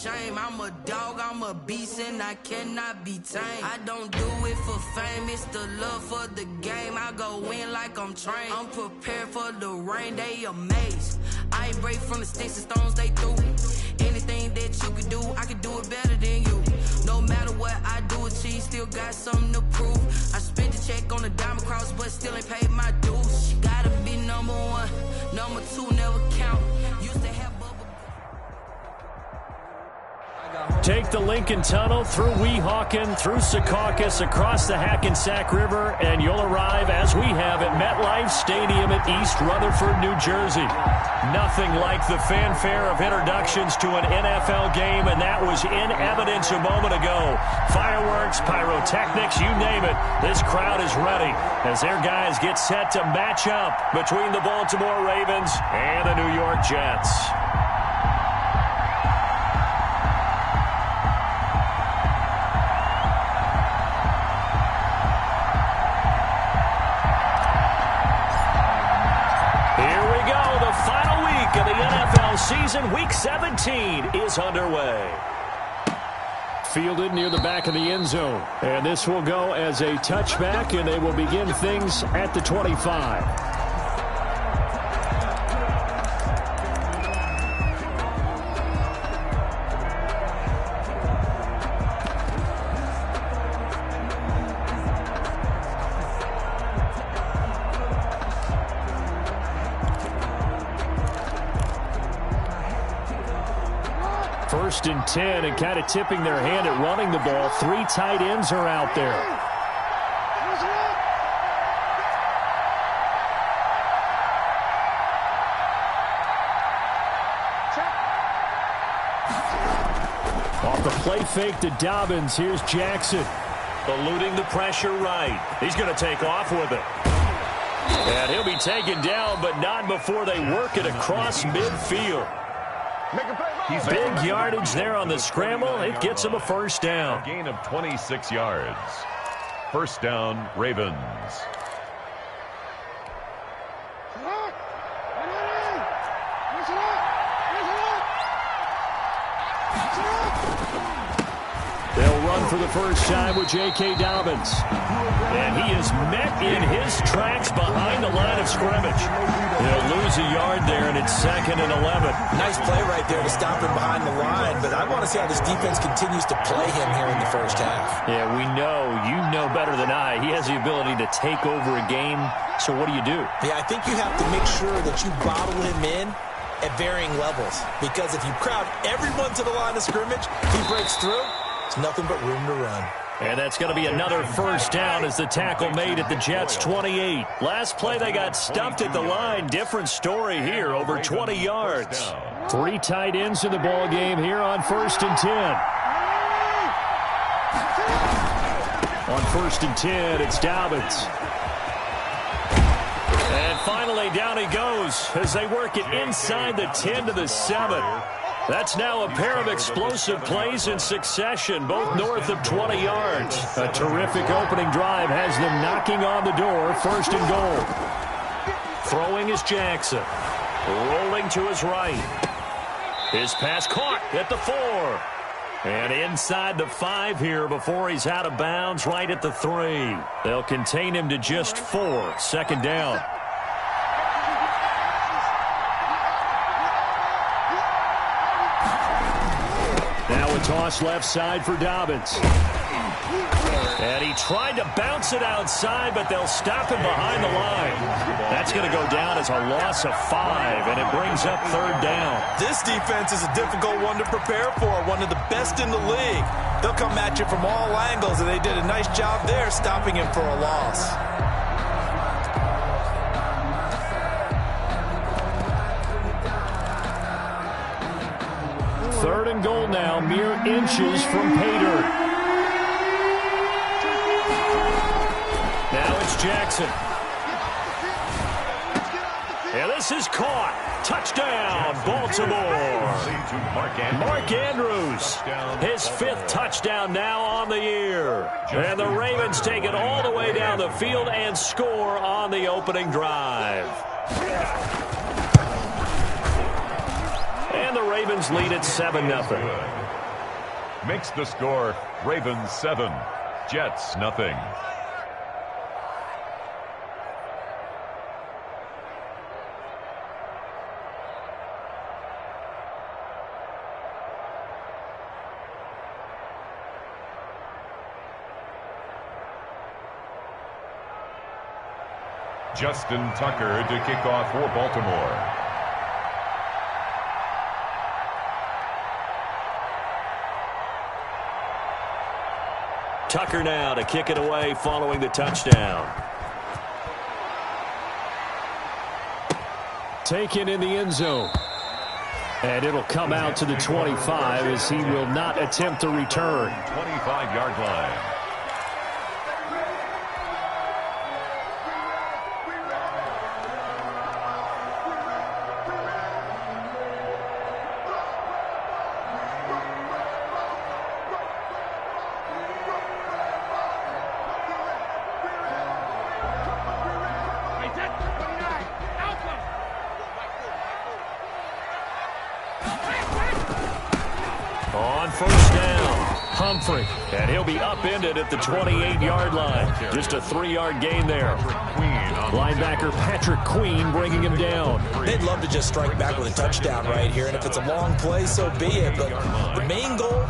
shame. I'm a dog, I'm a beast, and I cannot be tamed. I don't do it for fame, it's the love for the game. I go in like I'm trained. I'm prepared for the rain, they amazed. I ain't break from the sticks and stones they threw. Anything that you can do, I can do it better than you. No matter what I do, achieve, still got something to prove. I spent the check on the diamond cross, but still ain't paid my dues. Gotta be number one, number two never count. Used to have Take the Lincoln Tunnel through Weehawken, through Secaucus, across the Hackensack River, and you'll arrive, as we have, at MetLife Stadium at East Rutherford, New Jersey. Nothing like the fanfare of introductions to an NFL game, and that was in evidence a moment ago. Fireworks, pyrotechnics, you name it. This crowd is ready as their guys get set to match up between the Baltimore Ravens and the New York Jets. Of the NFL season, Week 17 is underway. Fielded near the back of the end zone. And this will go as a touchback, and they will begin things at the 25. First and 10, and kind of tipping their hand at running the ball. Three tight ends are out there. Off the play fake to Dobbins. Here's Jackson. Eluding the pressure right. He's going to take off with it. And he'll be taken down, but not before they work it across midfield. Big yardage there on the scramble. It gets him a first down. A gain of 26 yards. First down, Ravens. They'll run for the first time with J.K. Dobbins. And he is met in his tracks behind the line of scrimmage. They'll lose a yard there, and it's 2nd and 11. Nice play right there to stop him behind the line, but I want to see how this defense continues to play him here in the first half. Yeah, we know. You know better than I. He has the ability to take over a game, so what do you do? Yeah, I think you have to make sure that you bottle him in at varying levels, because if you crowd everyone to the line of scrimmage, if he breaks through, it's nothing but room to run. And that's going to be another first down as the tackle made at the Jets' 28. Last play, they got stumped at the line. Different story here, over 20 yards. Three tight ends in the ball game here on 1st and 10. On 1st and 10, it's Dobbins. And finally, down he goes as they work it inside the 10 to the 7. That's now a pair of explosive plays in succession, both north of 20 yards. A terrific opening drive has them knocking on the door, 1st and goal. Throwing is Jackson. Rolling to his right. His pass caught at the 4. And inside the 5 here before he's out of bounds right at the 3. They'll contain him to just 4, 2nd down. Now a toss left side for Dobbins. And he tried to bounce it outside, but they'll stop him behind the line. That's going to go down as a loss of 5, and it brings up 3rd down. This defense is a difficult one to prepare for, one of the best in the league. They'll come at you from all angles, and they did a nice job there stopping him for a loss. Third and goal now, mere inches from pay dirt. Now it's Jackson. And this is caught. Touchdown, Baltimore. Mark Andrews, his 5th touchdown now on the year. And the Ravens take it all the way down the field and score on the opening drive. And the Ravens lead at 7-0. Makes the score Ravens 7, Jets nothing. Justin Tucker to kick off for Baltimore. Tucker now to kick it away following the touchdown. Taken in the end zone. And it'll come out to the 25 as he will not attempt to return. 25-yard line. On first down, Humphrey. And he'll be upended at the 28-yard line. Just a 3-yard gain there. Linebacker Patrick Queen bringing him down. They'd love to just strike back with a touchdown right here, and if it's a long play, so be it. But the main goal,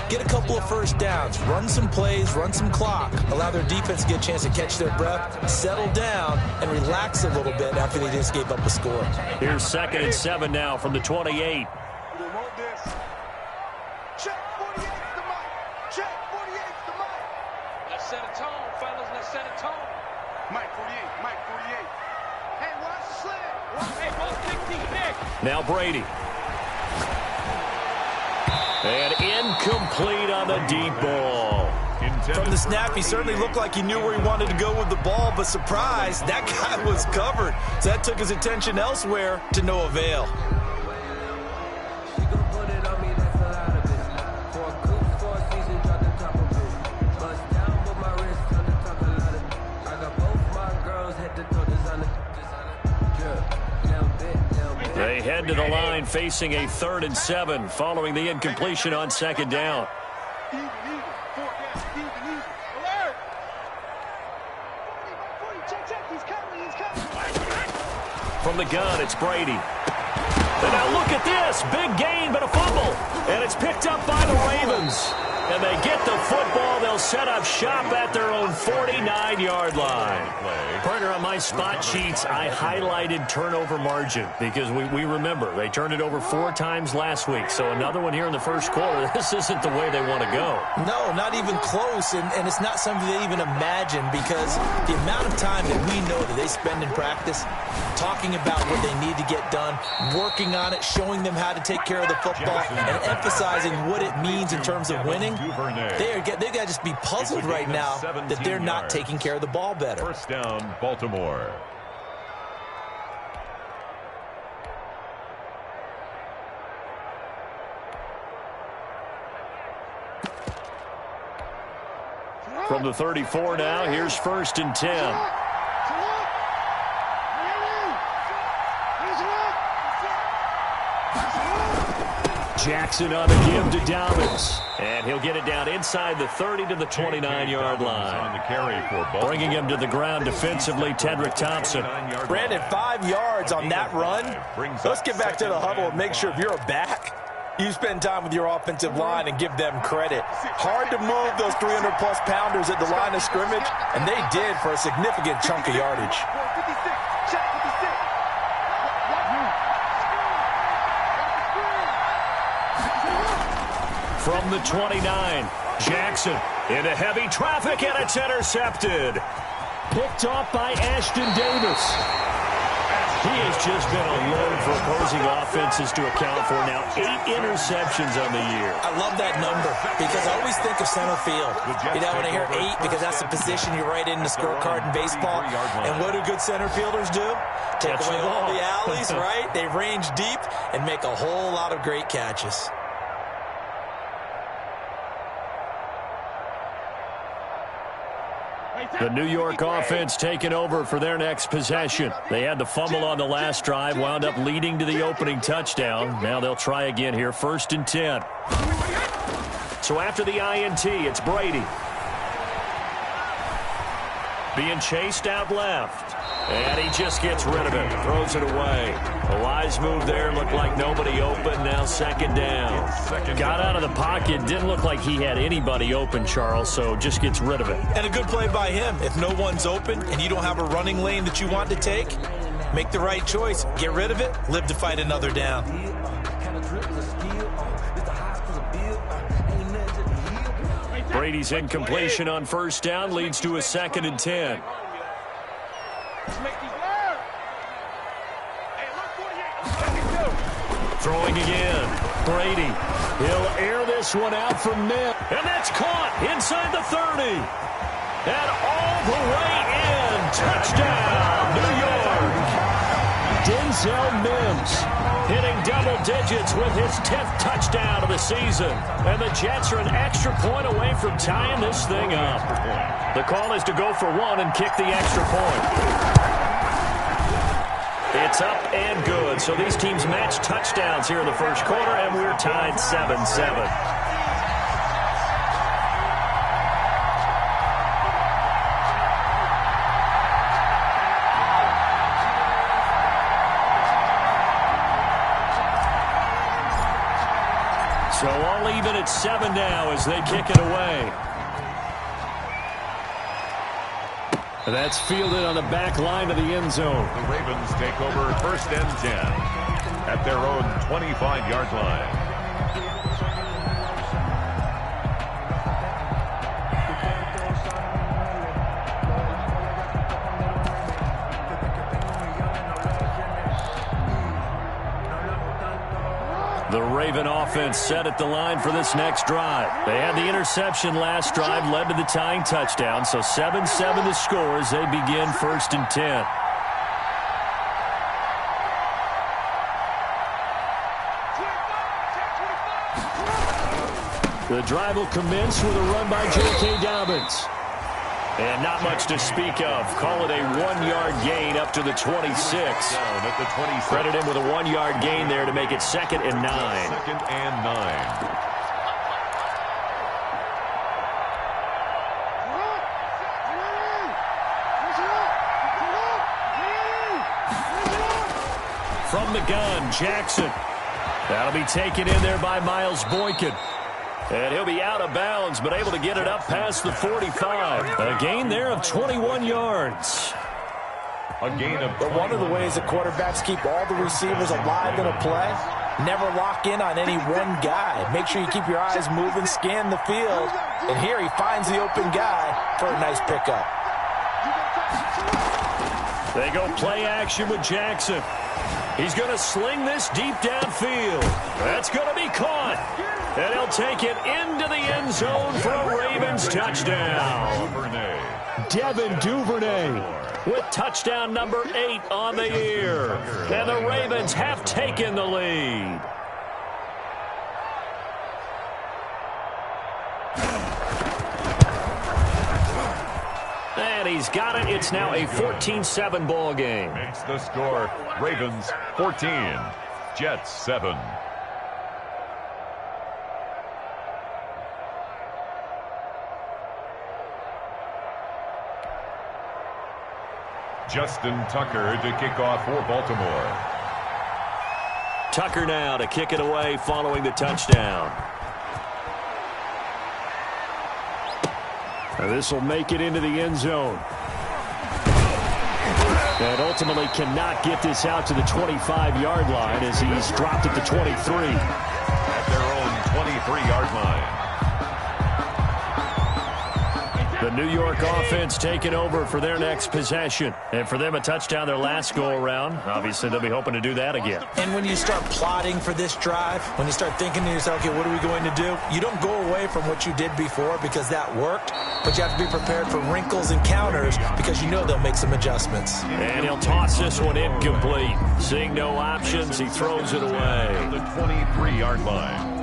get a couple of first downs, run some plays, run some clock, allow their defense to get a chance to catch their breath, settle down, and relax a little bit after they just gave up a score. Here's 2nd and 7 now from the 28. Check 48's the mic. Check 48's the mic. Let's set a tone, fellas. Let's set a tone. Mike 48. Mike 48. Hey, watch the slant. Hey, both 16 Nick. Now Brady. And incomplete on the deep ball. From the snap, he certainly looked like he knew where he wanted to go with the ball, but surprise, that guy was covered. So that took his attention elsewhere to no avail. They head to the line facing a 3rd and 7 following the incompletion on 2nd down. From the gun, it's Brady. And now look at this. Big gain, but a fumble. And it's picked up by the Ravens. And they get the football. They'll set up shop at their own 49-yard line. Partner, on my spot sheets, I highlighted turnover margin because we remember they turned it over 4 times last week. So another one here in the first quarter. This isn't the way they want to go. No, not even close. And it's not something they even imagine because the amount of time that we know that they spend in practice talking about what they need to get done, working on it, showing them how to take care of the football, and emphasizing what it means in terms of winning. They've got to just be puzzled right now that they're not taking care of the ball better. First down, Baltimore. From the 34 now, here's 1st and 10. Jackson on the give to Dobbins. And he'll get it down inside the 30 to the 29-yard line. On the carry for Bringing him to the ground defensively, Tedrick Thompson. Brandon, 5 yards on that run. Let's get back to the huddle and make sure if you're a back, you spend time with your offensive line and give them credit. Hard to move those 300-plus pounders at the line of scrimmage, and they did for a significant chunk of yardage. From the 29, Jackson into heavy traffic, and it's intercepted. Picked off by Ashton Davis. He has just been a load for opposing offenses to account for now. 8 interceptions on the year. I love that number because I always think of center field. You know, when I hear 8, because that's the position you write in the scorecard in baseball. And what do good center fielders do? Take away all the alleys, right? They range deep and make a whole lot of great catches. The New York offense taking over for their next possession. They had the fumble on the last drive, wound up leading to the opening touchdown. Now they'll try again here, 1st and 10. So after the INT, it's Brady. Being chased out left. And he just gets rid of it. Throws it away. A wise move there. Looked like nobody open. Now 2nd down. Got out of the pocket. Didn't look like he had anybody open, Charles, so just gets rid of it. And a good play by him. If no one's open and you don't have a running lane that you want to take, make the right choice. Get rid of it. Live to fight another down. Brady's incompletion on 1st down leads to a 2nd and 10. Throwing again. Brady. He'll air this one out from mid. And that's caught inside the 30. And all the way in. Touchdown, New York. Denzel Mims hitting double digits with his 10th touchdown of the season. And the Jets are an extra point away from tying this thing up. The call is to go for one and kick the extra point. It's up and good. So these teams match touchdowns here in the first quarter, and we're tied 7-7. So all even at 7 now as they kick it away. That's fielded on the back line of the end zone. The Ravens take over 1st and 10 at their own 25-yard line. The Raven offense set at the line for this next drive. They had the interception last drive, led to the tying touchdown. So 7-7 the score as they begin 1st and 10. The drive will commence with a run by J.K. Dobbins. And not much to speak of. Call it a 1-yard gain up to the 26. Credit him with a 1-yard gain there to make it 2nd and 9. 2nd and 9. From the gun, Jackson. That'll be taken in there by Miles Boykin. And he'll be out of bounds, but able to get it up past the 45. A gain there of 21 yards. A gain of 21. One of the ways that quarterbacks keep all the receivers alive in a play, never lock in on any one guy. Make sure you keep your eyes moving, scan the field. And here he finds the open guy for a nice pickup. They go play action with Jackson. He's going to sling this deep downfield. That's going to be caught. And he'll take it into the end zone for a Ravens touchdown. Devin Duvernay with touchdown number 8 on the year. And the Ravens have taken the lead. And he's got it. It's now a 14-7 ball game. Makes the score Ravens 14, Jets 7. Justin Tucker to kick off for Baltimore. Tucker now to kick it away following the touchdown. Now this will make it into the end zone. And ultimately cannot get this out to the 25-yard line as he's dropped at the 23. At their own 23-yard line. The New York offense taking over for their next possession. And for them, a touchdown their last go-around. Obviously, they'll be hoping to do that again. And when you start plotting for this drive, when you start thinking to yourself, okay, what are we going to do? You don't go away from what you did before because that worked, but you have to be prepared for wrinkles and counters because you know they'll make some adjustments. And he'll toss this one incomplete. Seeing no options, he throws it away. The 23-yard line.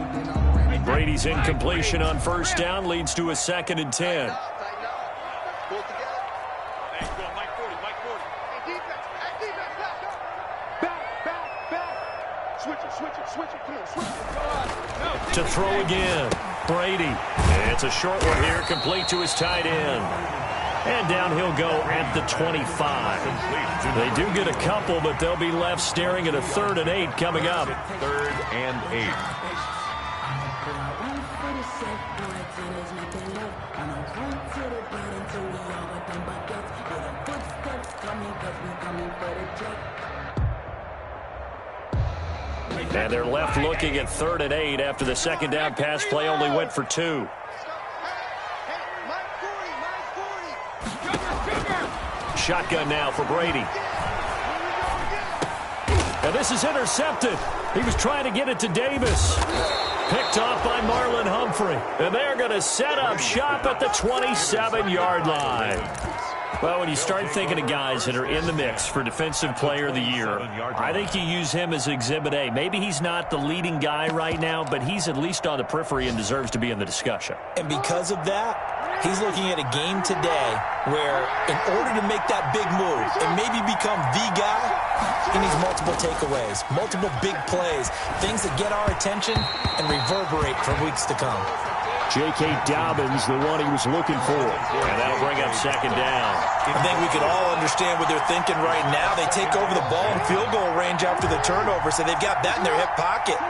Brady's incompletion on first down leads to a 2nd and 10. Pull together. To throw again. Brady. It's a short one here, complete to his tight end. And down he'll go at the 25. They do get a couple, but they'll be left staring at a 3rd and 8 coming up. 3rd and 8. And they're left looking at 3rd and 8 after the second down pass play only went for 2. Shotgun now for Brady. And this is intercepted. He was trying to get it to Davis. Picked off by Marlon Humphrey. And they're going to set up shop at the 27-yard line. Well, when you start thinking of guys that are in the mix for Defensive Player of the Year, I think you use him as Exhibit A. Maybe he's not the leading guy right now, but he's at least on the periphery and deserves to be in the discussion. And because of that, he's looking at a game today where in order to make that big move and maybe become the guy, he needs multiple takeaways, multiple big plays, things that get our attention and reverberate for weeks to come. J.K. Dobbins, the one he was looking for. And that'll bring up second down. I think we could all understand what they're thinking right now. They take over the ball in field goal range after the turnover, so they've got that in their hip pocket.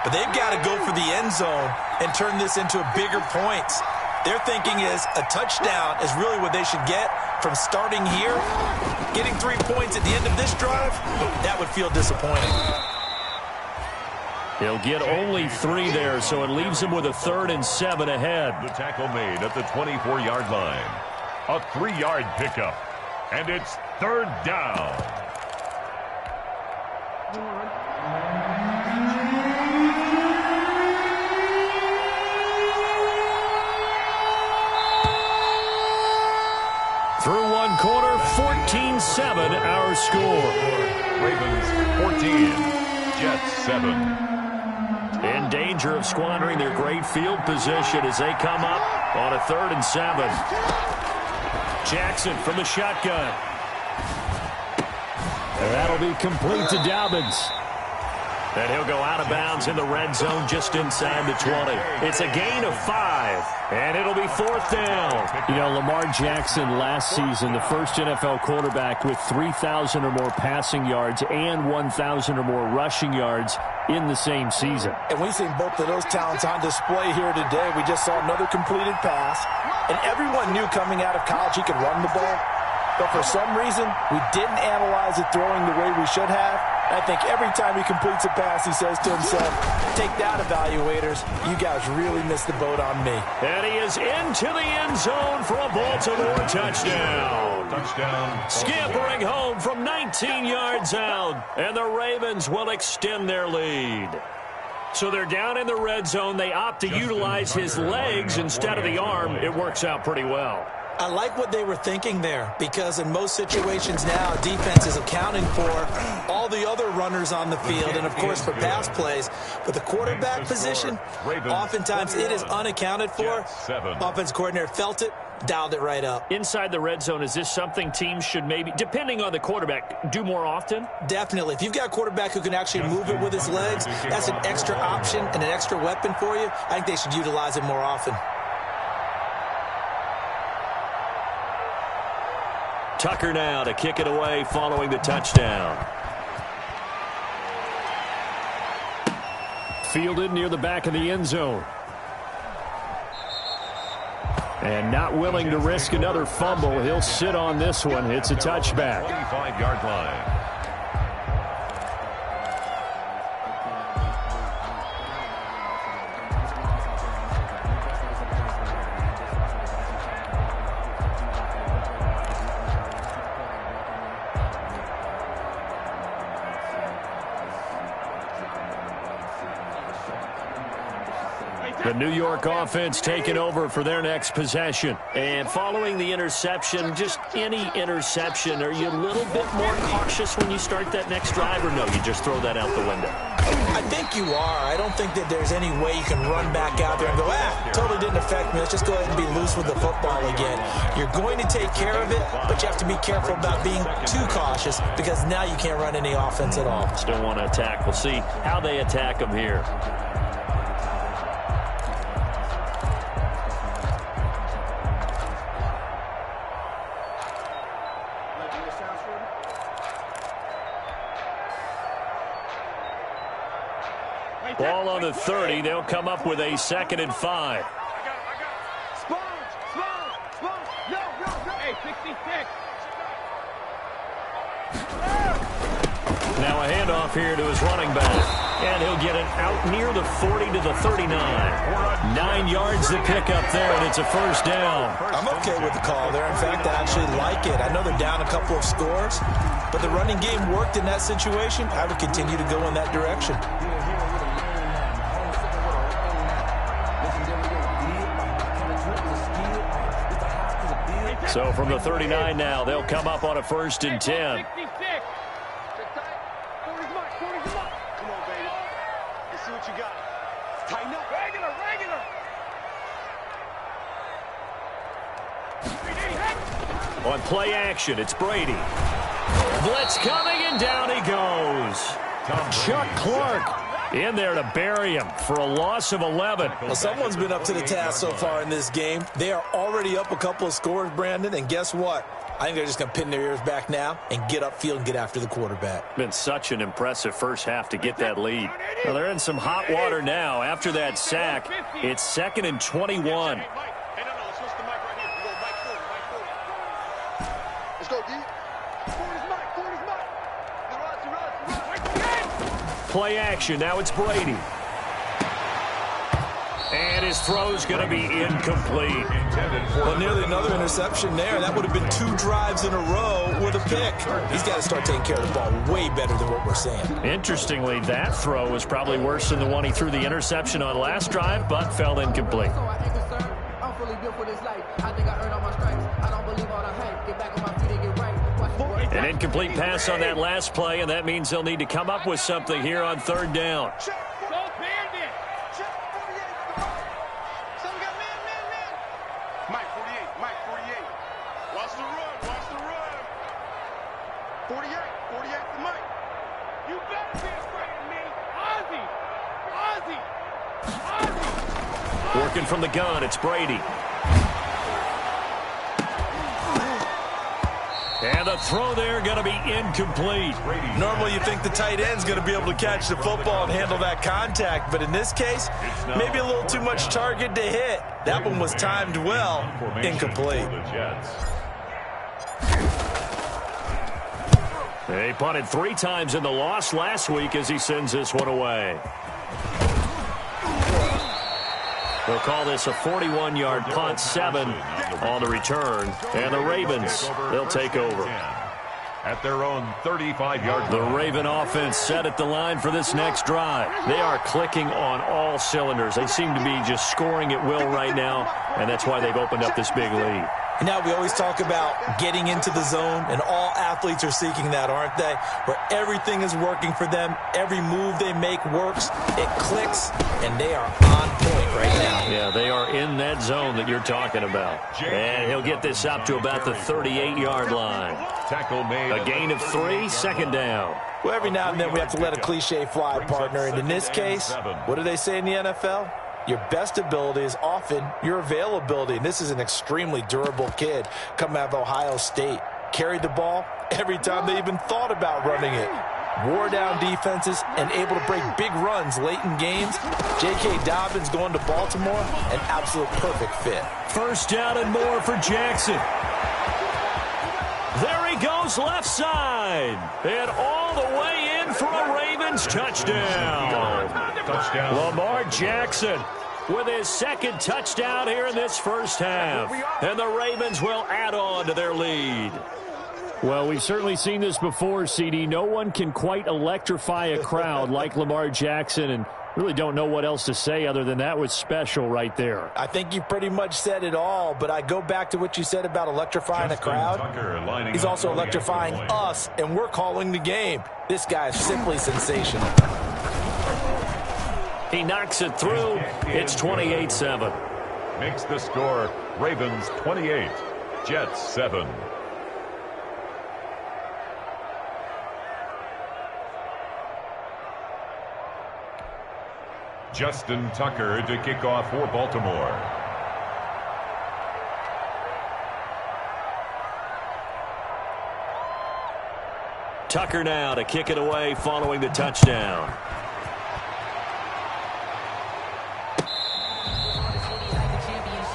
But they've got to go for the end zone and turn this into bigger points. Their thinking is a touchdown is really what they should get from starting here. Getting 3 points at the end of this drive, that would feel disappointing. He'll get only 3 there, so it leaves him with a 3rd and 7 ahead. The tackle made at the 24-yard line. A 3-yard pickup. And it's 3rd down. Through one quarter, 14-7 our score. Ravens 14, Jets 7. In danger of squandering their great field position as they come up on a 3rd and 7. Jackson from the shotgun. And that'll be complete to Dobbins. And he'll go out of bounds in the red zone just inside the 20. It's a gain of 5, and it'll be 4th down. You know, Lamar Jackson last season, the first NFL quarterback with 3,000 or more passing yards and 1,000 or more rushing yards in the same season. And we've seen both of those talents on display here today. We just saw another completed pass, and everyone knew coming out of college he could run the ball. But for some reason, we didn't analyze it throwing the way we should have. I think every time he completes a pass, he says to himself, take that, evaluators. You guys really missed the boat on me. And he is into the end zone for a Baltimore touchdown. Touchdown. Scampering home from 19 yards out. And the Ravens will extend their lead. So they're down in the red zone. They opt to utilize his legs instead of the arm. It works out pretty well. I like what they were thinking there, because in most situations now, defense is accounting for all the other runners on the field and, of course, for pass plays. But the quarterback position, oftentimes it is unaccounted for. Offense coordinator felt it, dialed it right up. Inside the red zone, is this something teams should maybe, depending on the quarterback, do more often? Definitely. If you've got a quarterback who can actually move it with his legs, that's an extra option and an extra weapon for you. I think they should utilize it more often. Tucker now to kick it away following the touchdown. Fielded near the back of the end zone. And not willing to risk another fumble. He'll sit on this one. It's a touchback. 25-yard line. The New York offense taking over for their next possession. And following the interception, just any interception, are you a little bit more cautious when you start that next drive, or no, you just throw that out the window? I think you are. I don't think that there's any way you can run back out there and go, totally didn't affect me. Let's just go ahead and be loose with the football again. You're going to take care of it, but you have to be careful about being too cautious, because now you can't run any offense at all. Still want to attack. We'll see how they attack them here. Ball on the 30. They'll come up with a 2nd and 5. Now a handoff here to his running back. And he'll get it out near the 40 to the 39. 9 yards to pick up there, and it's a first down. I'm okay with the call there. In fact, I actually like it. I know they're down a couple of scores, but the running game worked in that situation. I would continue to go in that direction. So from the 39 now, they'll come up on a 1st and 10. On play action, it's Brady. Blitz coming, and down he goes. Chuck Clark in there to bury him for a loss of 11. Well, someone's been up to the task so far in this game. They are already up a couple of scores, Brandon, and guess what? I think they're just going to pin their ears back now and get upfield and get after the quarterback. Been such an impressive first half to get that lead. Well, they're in some hot water now. After that sack, it's 2nd and 21. Play action. Now it's Brady. And his throw's going to be incomplete. Well, nearly another interception there. That would have been 2 drives in a row with a pick. He's got to start taking care of the ball way better than what we're saying. Interestingly, that throw was probably worse than the one he threw the interception on last drive, but fell incomplete. I'm fully built for this life. I think I earned all my stripes. I don't believe all the hype. Get back on my feet and get right. An incomplete pass on that last play, and that means they'll need to come up with something here on 3rd down. Mike 48. Watch the run. 48 to Mike. You better be afraid of me. Ozzy. Working from the gun, it's Brady. And the throw there going to be incomplete. Normally you think the tight end's going to be able to catch the football and handle that contact, but in this case, maybe a little too much target to hit. That one was timed well, incomplete. They punted 3 times in the loss last week as he sends this one away. They'll call this a 41-yard punt, 7 on the return. And the Ravens, they'll take over. At their own 35-yard line. The Raven offense set at the line for this next drive. They are clicking on all cylinders. They seem to be just scoring at will right now, and that's why they've opened up this big lead. And now we always talk about getting into the zone, and all athletes are seeking that, aren't they? Where everything is working for them, every move they make works, it clicks, and they are on point right now. Yeah, they are in that zone that you're talking about. And he'll get this up to about the 38-yard line. Tackle made. A gain of 3, 2nd down. Well, every now and then we have to let a cliche fly, partner, and in this case, what do they say in the NFL? Your best ability is often your availability, and this is an extremely durable kid coming out of Ohio State. Carried the ball every time they even thought about running it. Wore down defenses and able to break big runs late in games. J.K. Dobbins going to Baltimore, an absolute perfect fit. 1st down and more for Jackson. There he goes left side. And all the way in for a Ravens touchdown. Lamar Jackson with his 2nd touchdown here in this first half. And the Ravens will add on to their lead. Well, we've certainly seen this before, CD. No one can quite electrify a crowd like Lamar Jackson, and really don't know what else to say other than that was special right there. I think you pretty much said it all, but I go back to what you said about electrifying a crowd. He's also electrifying us, and we're calling the game. This guy is simply sensational. He knocks it through. It's 28-7. Makes the score Ravens 28, Jets 7. Justin Tucker to kick off for Baltimore. Tucker now to kick it away following the touchdown.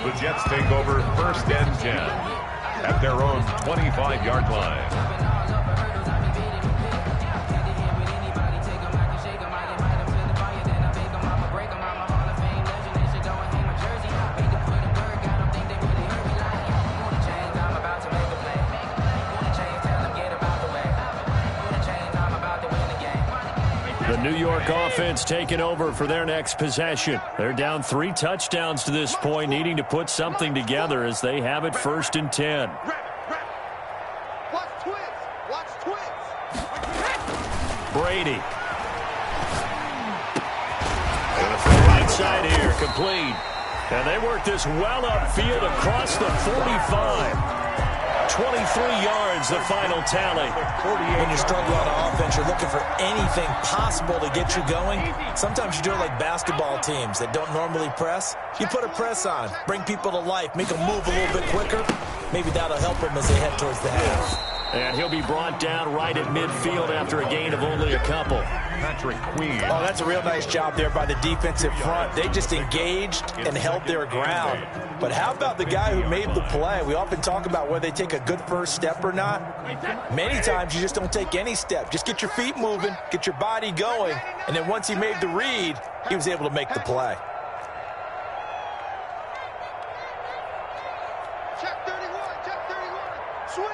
The Jets take over 1st and 10 at their own 25-yard line. The New York offense taking over for their next possession. They're down 3 touchdowns to this point, needing to put something together as they have it 1st and 10. Watch twins. Brady. Going from the right side here, complete. And they work this well upfield across the 45. 23 yards, the final tally. When you're struggling on offense, you're looking for anything possible to get you going. Sometimes you do it like basketball teams that don't normally press. You put a press on, bring people to life, make them move a little bit quicker. Maybe that'll help them as they head towards the half. And he'll be brought down right at midfield after a gain of only a couple. Patrick Queen. Oh, that's a real nice job there by the defensive front. They just engaged and held their ground. But how about the guy who made the play? We often talk about whether they take a good first step or not. Many times you just don't take any step. Just get your feet moving, get your body going, and then once he made the read, he was able to make the play. Check 31. Switch.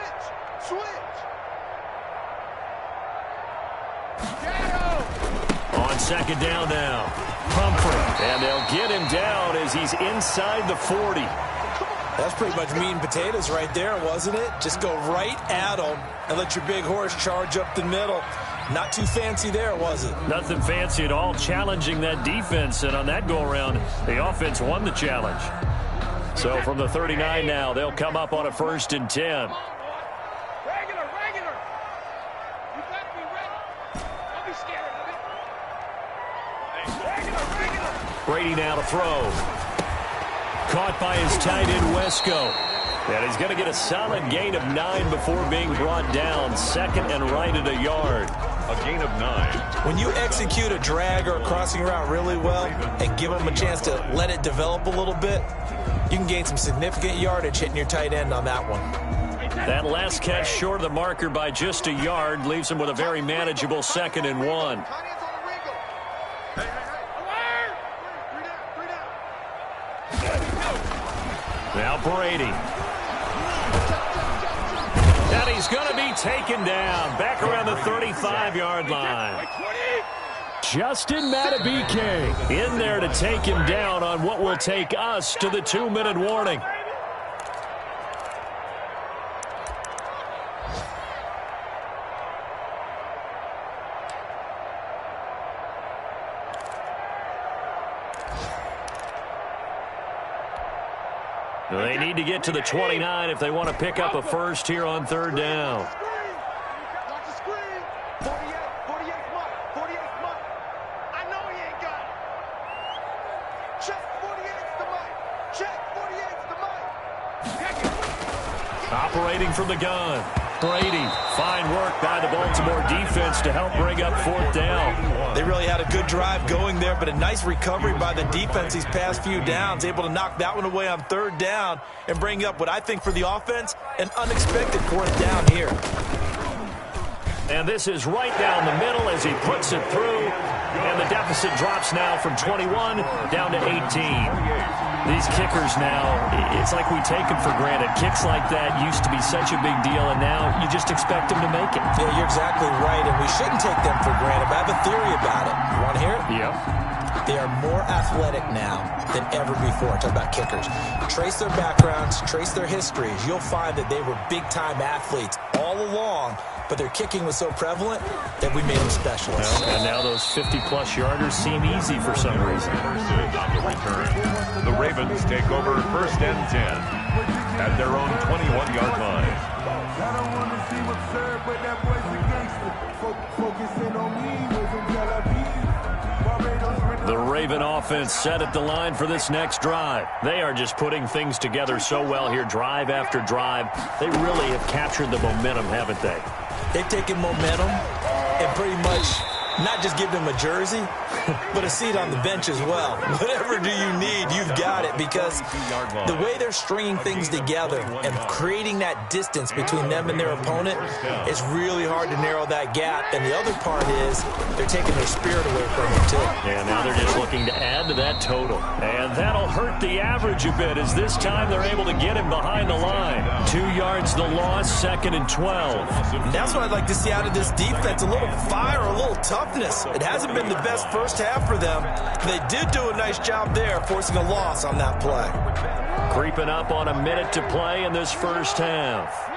On 2nd down now. Humphrey. And they'll get him down as he's inside the 40. That's pretty much meat and potatoes right there, wasn't it? Just go right at him and let your big horse charge up the middle. Not too fancy there, was it? Nothing fancy at all, challenging that defense. And on that go-around, the offense won the challenge. So from the 39 now, they'll come up on a 1st and 10. Regular. You got to be ready. Don't be scared of it. Regular. Brady now to throw. Caught by his tight end, Wesco. And he's going to get a solid gain of 9 before being brought down. 2nd and right at a yard. A gain of 9. When you execute a drag or a crossing route really well and give them a chance to let it develop a little bit, you can gain some significant yardage hitting your tight end on that one. That last catch short of the marker by just a yard leaves him with a very manageable 2nd and 1. Now Brady. And he's going to be taken down back around the 35-yard line. Justin Matabike in there to take him down on what will take us to the 2-minute warning. They need to get to the 29 if they want to pick up a first here on 3rd down. Watch the screen. 48 Mike. I know he ain't got it. Check 48's the Mike. Check 48's the Mike. Operating from the gun. Brady. Fine work by the Baltimore defense to help bring up 4th down. They really had a good drive going there, but a nice recovery by the defense these past few downs, able to knock that one away on 3rd down and bring up what I think for the offense, an unexpected 4th down here. And this is right down the middle as he puts it through, and the deficit drops now from 21 down to 18. These kickers now, it's like we take them for granted. Kicks like that used to be such a big deal, and now you just expect them to make it. Yeah, you're exactly right, and we shouldn't take them for granted, but I have a theory about it. You want to hear it? Yep. They are more athletic now than ever before. Talk about kickers. Trace their backgrounds, trace their histories. You'll find that they were big-time athletes all along, but their kicking was so prevalent that we made them specialists. Well, and now those 50-plus yarders seem easy for some reason. On the return, the Ravens take over 1st and 10 at their own 21-yard line. I don't want to see what's served, but that boy's a gangster. Focusing on me, the Raven offense set at the line for this next drive. They are just putting things together so well here, drive after drive. They really have captured the momentum, haven't they? They've taken momentum and pretty much not just give them a jersey, but a seat on the bench as well. Whatever do you need, you've got it, because the way they're stringing things together and creating that distance between them and their opponent is really hard to narrow that gap. And the other part is they're taking their spirit away from them, too. And now they're just looking to add to that total. And that'll hurt the average a bit, as this time they're able to get him behind the line. 2 yards the loss, 2nd and 12. And that's what I'd like to see out of this defense, a little fire, a little toughness. It hasn't been the best first half for them. They did do a nice job there, forcing a loss on that play. Creeping up on a minute to play in this first half.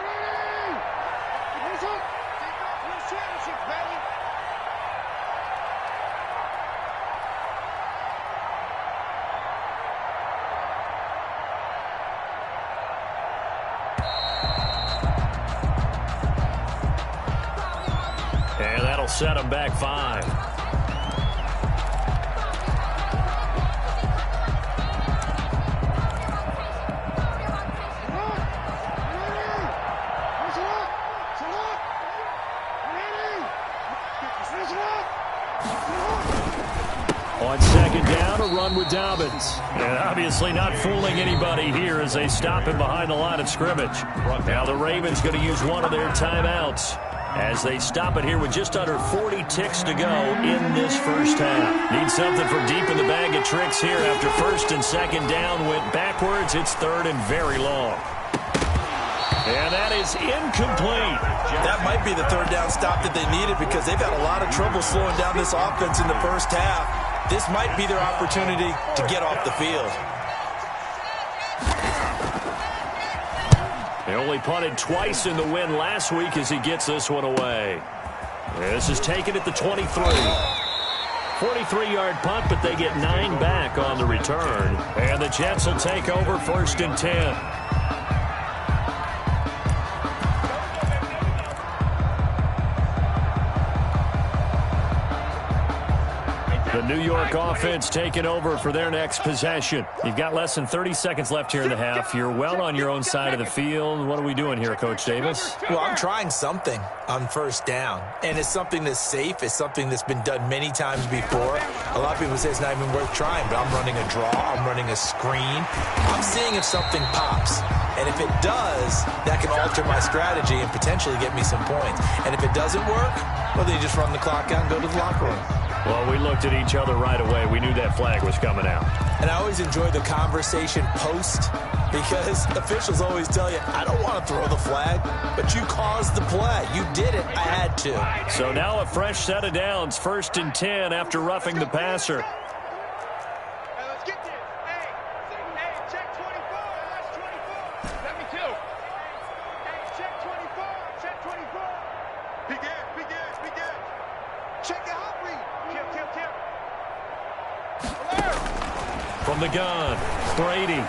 And that'll set them back 5. On 2nd down, a run with Dobbins. And obviously not fooling anybody here as they stop him behind the line of scrimmage. Now the Ravens going to use one of their timeouts as they stop it here with just under 40 ticks to go in this first half. Need something from deep in the bag of tricks here after 1st and 2nd down went backwards. It's 3rd and very long. And that is incomplete. That might be the 3rd down stop that they needed because they've had a lot of trouble slowing down this offense in the first half. This might be their opportunity to get off the field. They only punted twice in the win last week as he gets this one away. This is taken at the 23. 43-yard punt, but they get 9 back on the return. And the Jets will take over 1st and 10. The New York offense taking over for their next possession. You've got less than 30 seconds left here in the half. You're well on your own side of the field. What are we doing here, Coach Davis? Well, I'm trying something on 1st down, and it's something that's safe. It's something that's been done many times before. A lot of people say it's not even worth trying, but I'm running a draw. I'm running a screen. I'm seeing if something pops. And if it does, that can alter my strategy and potentially get me some points. And if it doesn't work, well, then you just run the clock out and go to the locker room. Well, we looked at each other right away. We knew that flag was coming out. And I always enjoy the conversation post because officials always tell you, I don't want to throw the flag, but you caused the play. You did it. I had to. So now a fresh set of downs. 1st and 10 after roughing the passer. From the gun, Brady.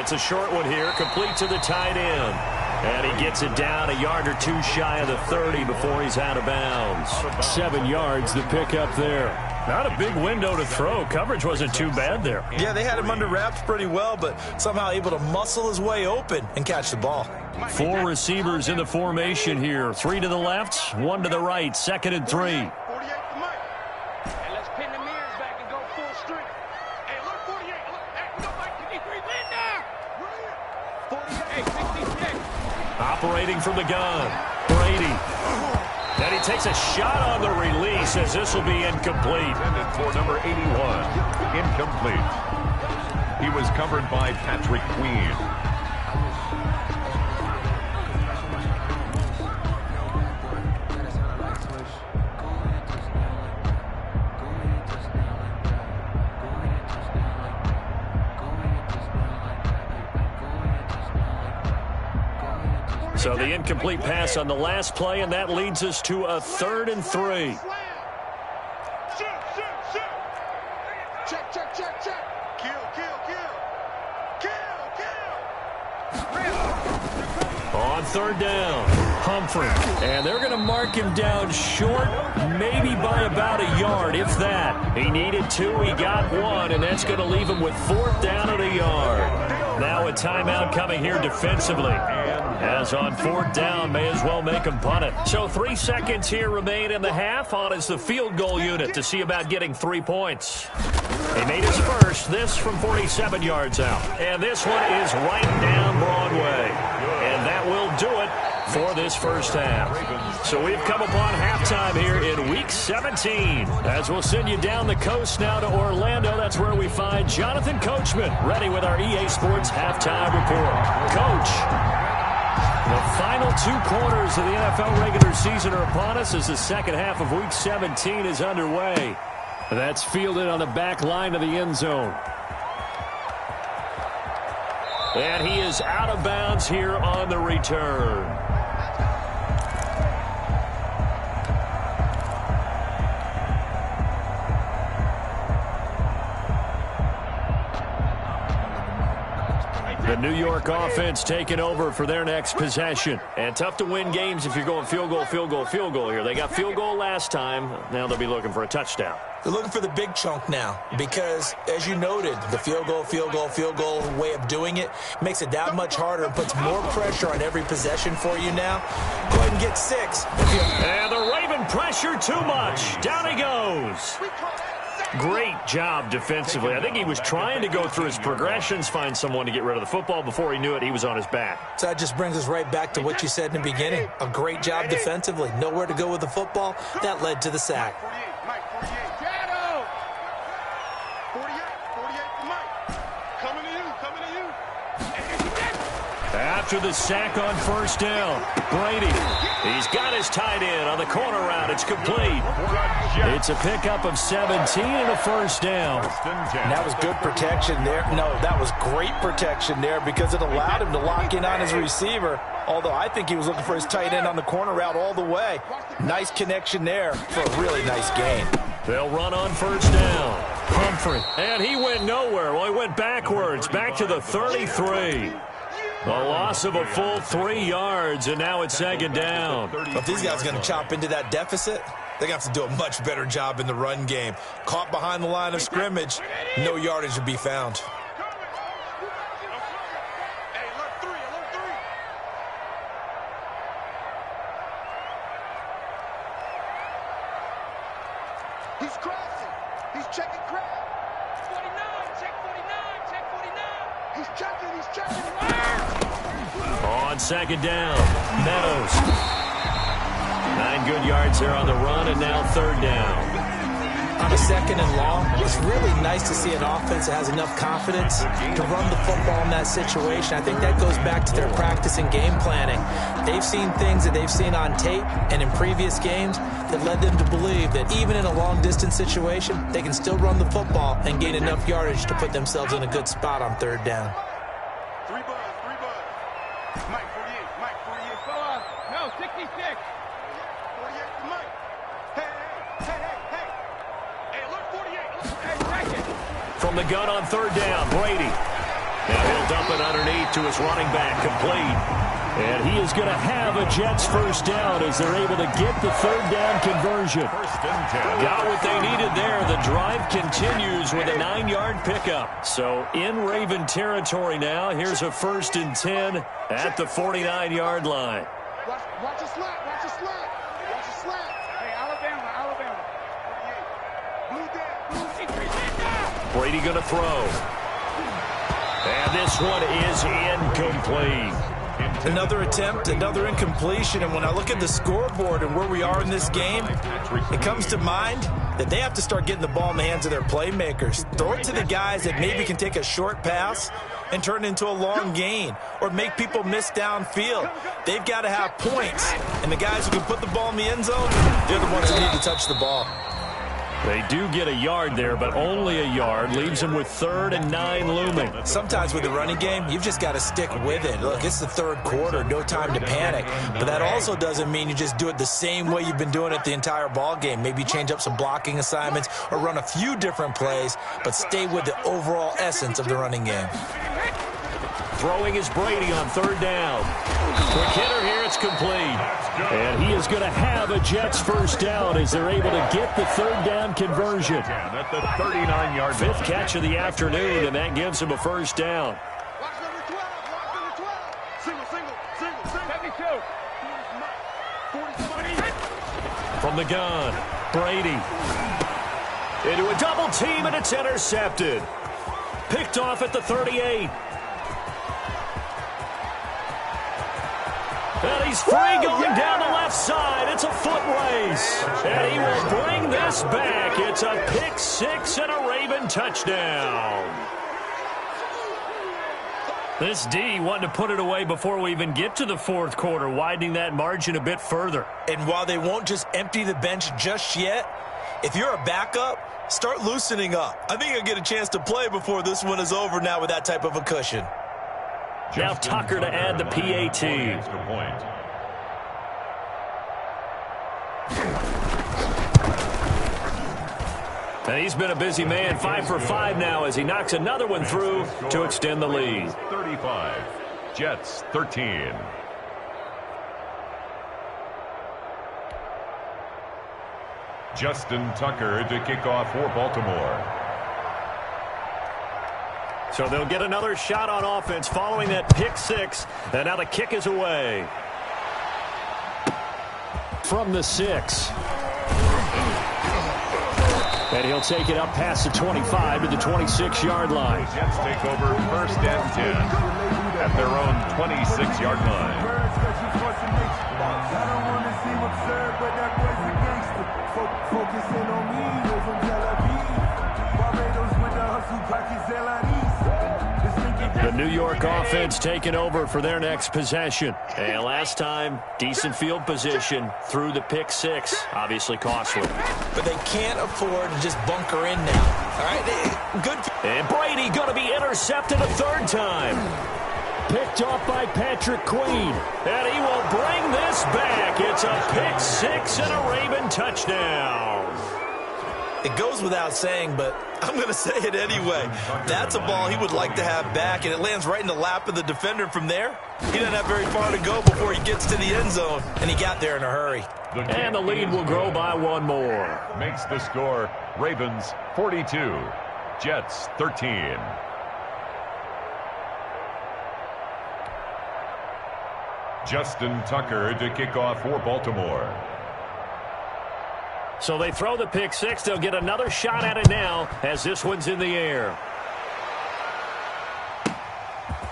It's a short one here, complete to the tight end. And he gets it down a yard or 2 shy of the 30 before he's out of bounds. 7 yards, the pickup there. Not a big window to throw. Coverage wasn't too bad there. Yeah, they had him under wraps pretty well, but somehow able to muscle his way open and catch the ball. 4 receivers in the formation here. 3 to the left, 1 to the right. 2nd and 3. Operating from the gun, Brady. And he takes a shot on the release as this will be incomplete. For number 81, incomplete. He was covered by Patrick Queen. So the incomplete pass on the last play, and that leads us to a 3rd and 3. Check, check, check, check. Kill, kill, kill. Kill, kill. On 3rd down, Humphrey. And they're going to mark him down short, maybe by about a yard, if that. He needed 2, he got 1, and that's going to leave him with 4th down at a yard. Now a timeout coming here defensively. As on 4th down, may as well make them punt it. So 3 seconds here remain in the half. On is the field goal unit to see about getting 3 points. He made his first, this from 47 yards out. And this one is right down Broadway. And that will do it for this first half. So we've come upon halftime here in Week 17. As we'll send you down the coast now to Orlando. That's where we find Jonathan Coachman ready with our EA Sports halftime report. Coach, the final 2 quarters of the NFL regular season are upon us as the second half of Week 17 is underway. That's fielded on the back line of the end zone. And he is out of bounds here on the return. The New York offense taking over for their next possession. And tough to win games if you're going field goal, field goal, field goal here. They got field goal last time. Now they'll be looking for a touchdown. They're looking for the big chunk now because, as you noted, the field goal way of doing it makes it that much harder and puts more pressure on every possession for you now. Go ahead and get 6. And the Raven pressure too much. Down he goes. Great job defensively. I think he was trying to go through his progressions, find someone to get rid of the football. Before he knew it, he was on his back. So that just brings us right back to what you said in the beginning. A great job defensively. Nowhere to go with the football. That led to the sack. After the sack on 1st down, Brady, he's got his tight end on the corner route. It's complete. It's a pickup of 17 and a 1st down. And that was good protection there. No, that was great protection there because it allowed him to lock in on his receiver, although I think he was looking for his tight end on the corner route all the way. Nice connection there for a really nice gain. They'll run on 1st down. Humphrey, and he went nowhere. Well, he went backwards, back to the 33. A loss of a full 3 yards, and now it's 2nd down. If these guys are going to chop into that deficit, they're going to have to do a much better job in the run game. Caught behind the line of scrimmage, no yardage to be found. He's crossing. He's checking crowd. 49, check 49, check 49. He's checking. On 2nd down, Meadows. 9 good yards there on the run, and now 3rd down. On a 2nd and long, it's really nice to see an offense that has enough confidence to run the football in that situation. I think that goes back to their practice and game planning. They've seen things that they've seen on tape and in previous games that led them to believe that even in a long-distance situation, they can still run the football and gain enough yardage to put themselves in a good spot on 3rd down. 3 buzz. Mike 48, Mike 48. No, 66. 48 to Mike. Hey, look, 48. Hey, second. From the gun on 3rd down, Brady. Now he'll dump it underneath to his running back, complete. And he is going to have a Jets 1st down as they're able to get the 3rd down conversion. Got what they needed there. The drive continues with a 9-yard pickup. So in Raven territory now, here's a 1st and 10 at the 49-yard line. Watch a slap. Hey, Alabama. Blue down. Brady going to throw. And this one is incomplete. Another attempt, another incompletion, and when I look at the scoreboard and where we are in this game, it comes to mind that they have to start getting the ball in the hands of their playmakers. Throw it to the guys that maybe can take a short pass and turn it into a long gain or make people miss downfield. They've got to have points, and the guys who can put the ball in the end zone, they're the ones who need to touch the ball. They do get a yard there, but only a yard. Leaves them with 3rd and 9 looming. Sometimes with the running game, you've just got to stick with it. Look, it's the 3rd quarter, no time to panic. But that also doesn't mean you just do it the same way you've been doing it the entire ball game. Maybe change up some blocking assignments or run a few different plays, but stay with the overall essence of the running game. Throwing is Brady on 3rd down. Quick hitter here, it's complete. And he is going to have a Jets 1st down as they're able to get the 3rd down conversion. At the 39-yard line. 5th catch of the afternoon, and that gives him a 1st down. Watch number 12. From the gun, Brady. Into a double team, and it's intercepted. Picked off at the 38. And he's free going down the left side. It's a foot race. And he will bring this back. It's a pick six and a Raven touchdown. This D wanting to put it away before we even get to the fourth quarter, widening that margin a bit further. And while they won't just empty the bench just yet, if you're a backup, start loosening up. I think you'll get a chance to play before this one is over now with that type of a cushion. Now Tucker to add the PAT. And he's been a busy man, 5 for 5 now as he knocks another one through to extend the lead. 35, Jets 13. Justin Tucker to kick off for Baltimore. So they'll get another shot on offense following that pick six. And now the kick is away. From the 6. And he'll take it up past the 25 to the 26-yard line. The Jets take over first and 10 at their own 26-yard line. I don't want to seem absurd, but that boy's a gangster. Focusing on me, we're from Tel Aviv. Barbados with the hustle, pockets The New York offense taking over for their next possession. And last time, decent field position through the pick six. Obviously costly. But they can't afford to just bunker in now. All right, good. And Brady going to be intercepted a third time. Picked off by Patrick Queen. And he will bring this back. It's a pick six and a Raven touchdown. It goes without saying, but I'm going to say it anyway. That's a ball he would like to have back, and it lands right in the lap of the defender from there. He doesn't have very far to go before he gets to the end zone, and he got there in a hurry. And the lead will grow by one more. Makes the score Ravens 42, Jets 13. Justin Tucker to kick off for Baltimore. So they throw the pick six. They'll get another shot at it now as this one's in the air.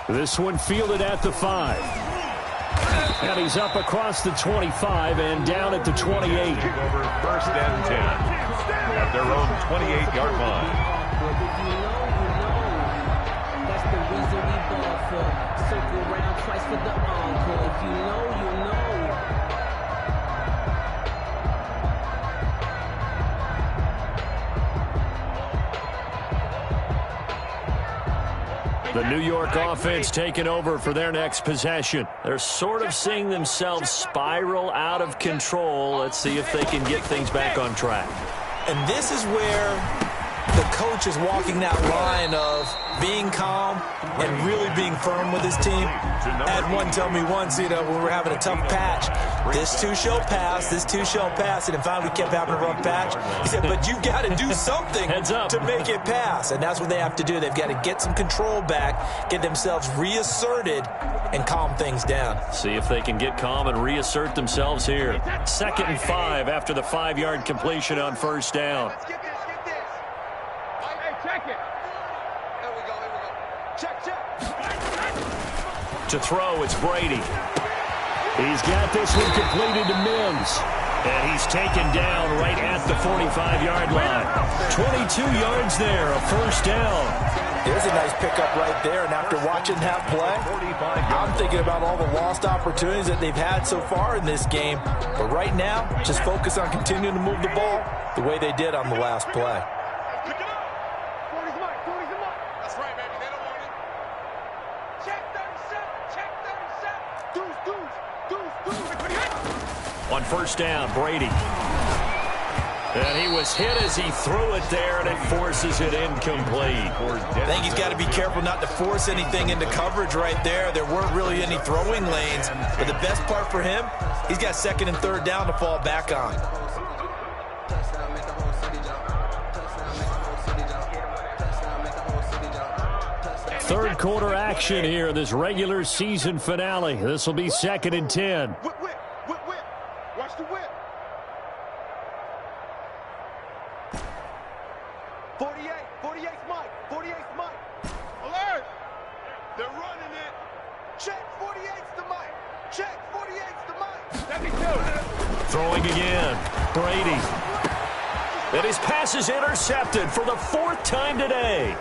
This one fielded at the 5. And he's up across the 25 and down at the 28. Over first and 10 at their own 28-yard line. That's the reason we ball for. Circle around twice for the encore. If you know, you know. The New York offense taking over for their next possession. They're sort of seeing themselves spiral out of control. Let's see if they can get things back on track. And this is where the coach is walking that line of being calm and really being firm with his team. Had one tell me once, when we were having a tough patch, this too shall pass, this too shall pass. And finally we kept having a rough patch. He said, but you got to do something to make it pass. And that's what they have to do. They've got to get some control back, get themselves reasserted, and calm things down. See if they can get calm and reassert themselves here. 2nd and 5 after the 5-yard completion on first down. Let's get this. Hey, check it. There we go. Check. To throw, it's Brady. He's got this one completed to Mims. And he's taken down right at the 45-yard line. 22 yards there, a first down. There's a nice pickup right there, and after watching that play, I'm thinking about all the lost opportunities that they've had so far in this game. But right now, just focus on continuing to move the ball the way they did on the last play. That's right, baby. They don't want it. Check 37. Deuce. On first down, Brady. And he was hit as he threw it there, and it forces it incomplete. I think he's got to be careful not to force anything into coverage right there. There weren't really any throwing lanes. But the best part for him, he's got 2nd and 3rd down to fall back on. Third quarter action here, this regular season finale. This will be 2nd and 10. Whip. Throwing again. Brady. And his pass is intercepted for the 4th time today.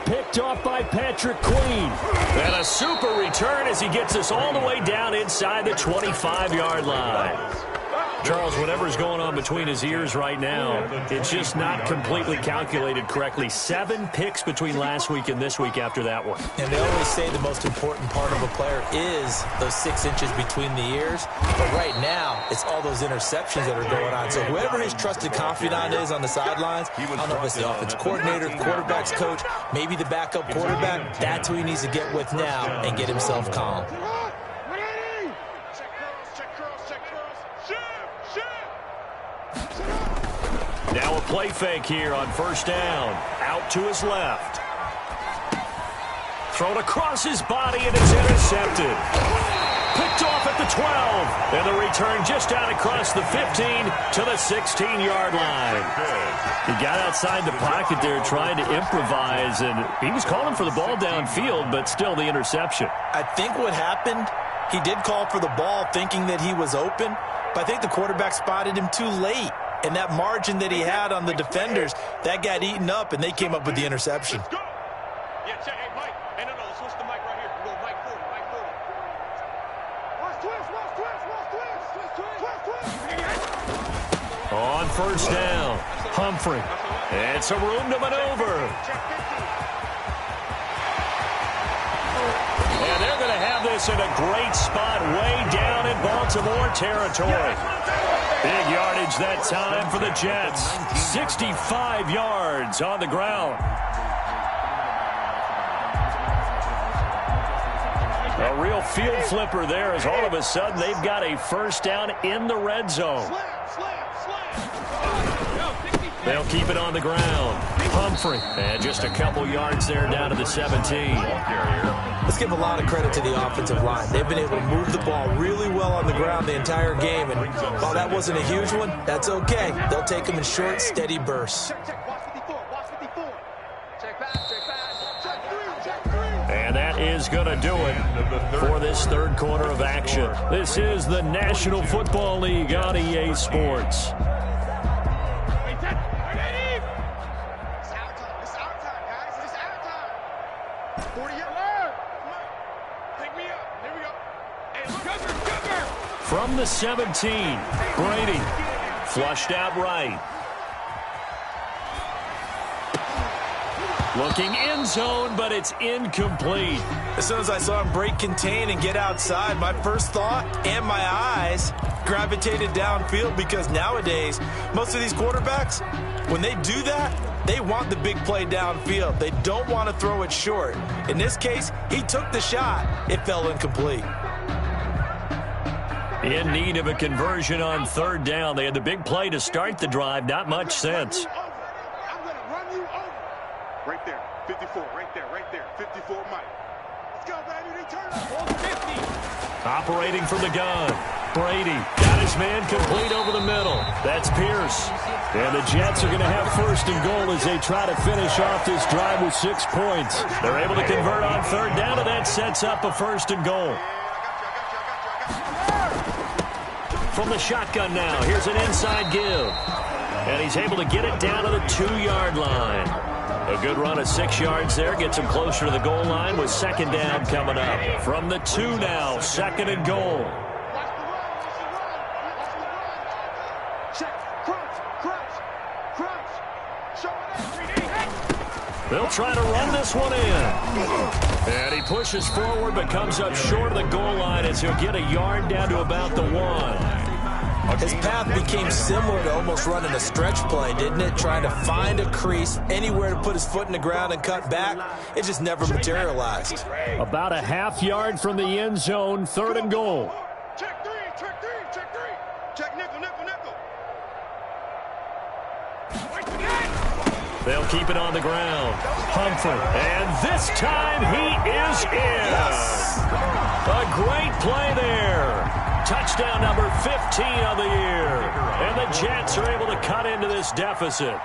Picked off by Patrick Queen. And a super return as he gets us all the way down inside the 25-yard line. Charles, whatever's going on between his ears right now, it's just not completely calculated correctly. 7 picks between last week and this week after that one. And they always say the most important part of a player is those 6 inches between the ears. But right now, it's all those interceptions that are going on. So whoever his trusted confidant is on the sidelines, I don't know if it's the offensive coordinator, the quarterback's coach, maybe the backup quarterback, that's who he needs to get with now and get himself calm. Now a play fake here on 1st down. Out to his left. Thrown across his body, and it's intercepted. Picked off at the 12. And the return just out across the 15 to the 16-yard line. He got outside the pocket there trying to improvise, and he was calling for the ball downfield, but still the interception. I think what happened, he did call for the ball thinking that he was open, but I think the quarterback spotted him too late. And that margin that he had on the defenders, that got eaten up, and they came up with the interception. Yeah, check. Hey, Mike. Hey, no, switch the mic right here. We'll go Mike 40, Mike 40. On 1st down, Humphrey. And some room to maneuver. And they're going to have this in a great spot way down in Baltimore territory. Big yardage that time for the Jets. 65 yards on the ground. A real field flipper there as all of a sudden they've got a 1st down in the red zone. They'll keep it on the ground. Humphrey. And just a couple yards there down to the 17. Let's give a lot of credit to the offensive line. They've been able to move the ball really well on the ground the entire game. And while that wasn't a huge one, that's okay. They'll take them in short, steady bursts. And that is going to do it for this 3rd quarter of action. This is the National Football League on EA Sports. From the 17, Brady flushed out right. Looking end zone, but it's incomplete. As soon as I saw him break contain and get outside, my first thought and my eyes gravitated downfield, because nowadays, most of these quarterbacks, when they do that, they want the big play downfield. They don't want to throw it short. In this case, he took the shot. It fell incomplete. In need of a conversion on 3rd down. They had the big play to start the drive. Not much sense. I'm going to run you over. Right there. 54. Right there. 54, Mike. Let's go, baby. They turn up. 50. Operating from the gun. Brady got his man complete over the middle. That's Pierce. And the Jets are going to have 1st and goal as they try to finish off this drive with 6 points. They're able to convert on 3rd down, and that sets up a 1st and goal. From the shotgun now, here's an inside give. And he's able to get it down to the 2-yard line. A good run of 6 yards there, gets him closer to the goal line with 2nd down coming up. From the 2 now, 2nd and goal. They'll try to run this one in. And he pushes forward but comes up short of the goal line as he'll get a yard down to about the 1. His path became similar to almost running a stretch play, didn't it? Trying to find a crease, anywhere to put his foot in the ground and cut back. It just never materialized. About a half yard from the end zone, 3rd and goal. Check 3. Check nickel. They'll keep it on the ground. Humphrey. And this time he is in. Yes. A great play there. Touchdown number 15 of the year. And the Jets are able to cut into this deficit.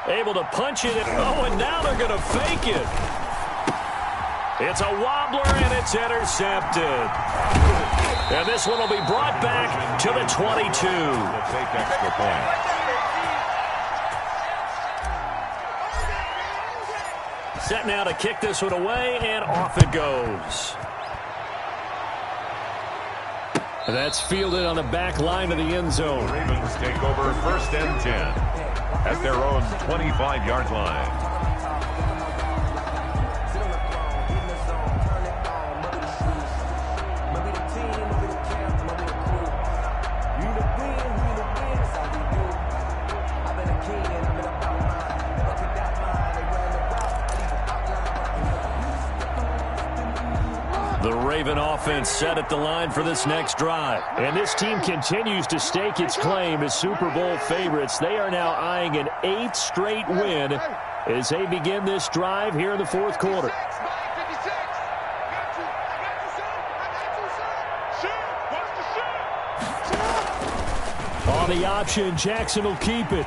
Able to punch it in. Oh, and now they're going to fake it. It's a wobbler, and it's intercepted. And this one will be brought back to the 22. Take extra point. Set now to kick this one away, and off it goes. That's fielded on the back line of the end zone. The Ravens take over 1st and 10 at their own 25-yard line. The Raven offense set at the line for this next drive. And this team continues to stake its claim as Super Bowl favorites. They are now eyeing an 8th straight win as they begin this drive here in the 4th quarter. On the option, Jackson will keep it.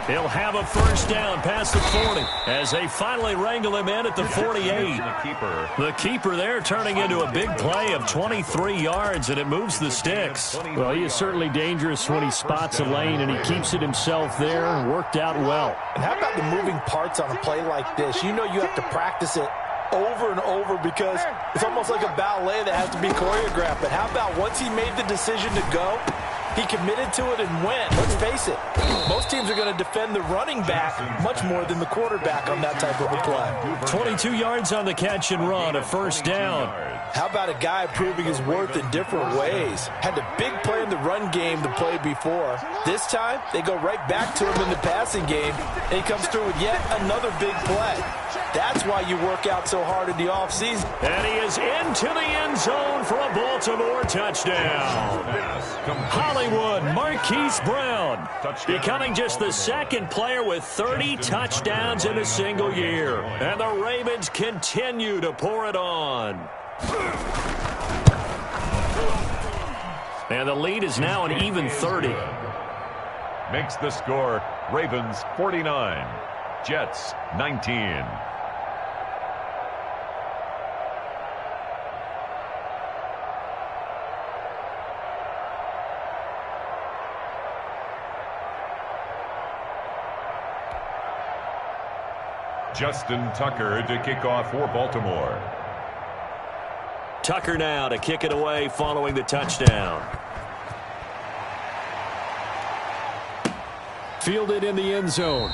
He'll have a 1st down past the 40 as they finally wrangle him in at the 48. The keeper there turning into a big play of 23 yards, and it moves the sticks. Well, he is certainly dangerous when he spots a lane, and he keeps it himself there and worked out well. And how about the moving parts on a play like this? You know you have to practice it over and over because it's almost like a ballet that has to be choreographed. But how about once he made the decision to go, he committed to it and went. Let's face it, most teams are going to defend the running back much more than the quarterback on that type of a play. 22 yards on the catch and run, a 1st down. How about a guy proving his worth in different ways? Had a big play in the run game the play before. This time, they go right back to him in the passing game, and he comes through with yet another big play. That's why you work out so hard in the offseason. And he is into the end zone for a Baltimore touchdown. Hollywood Marquise Brown becoming just the 2nd player with 30 touchdowns in a single year. And the Ravens continue to pour it on. And the lead is now an even 30. Makes the score Ravens 49, Jets 19. Justin Tucker to kick off for Baltimore. Tucker now to kick it away following the touchdown. Fielded in the end zone.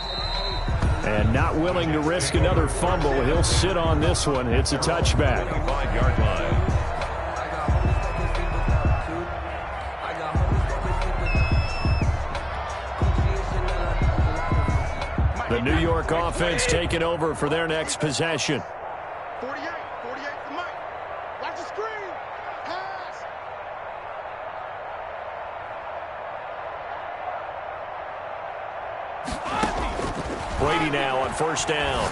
And not willing to risk another fumble. He'll sit on this one. It's a touchback. 5-yard line. The New York offense taking over for their next possession. 48 to Mike. Watch the screen. Pass. Brady now on 1st down.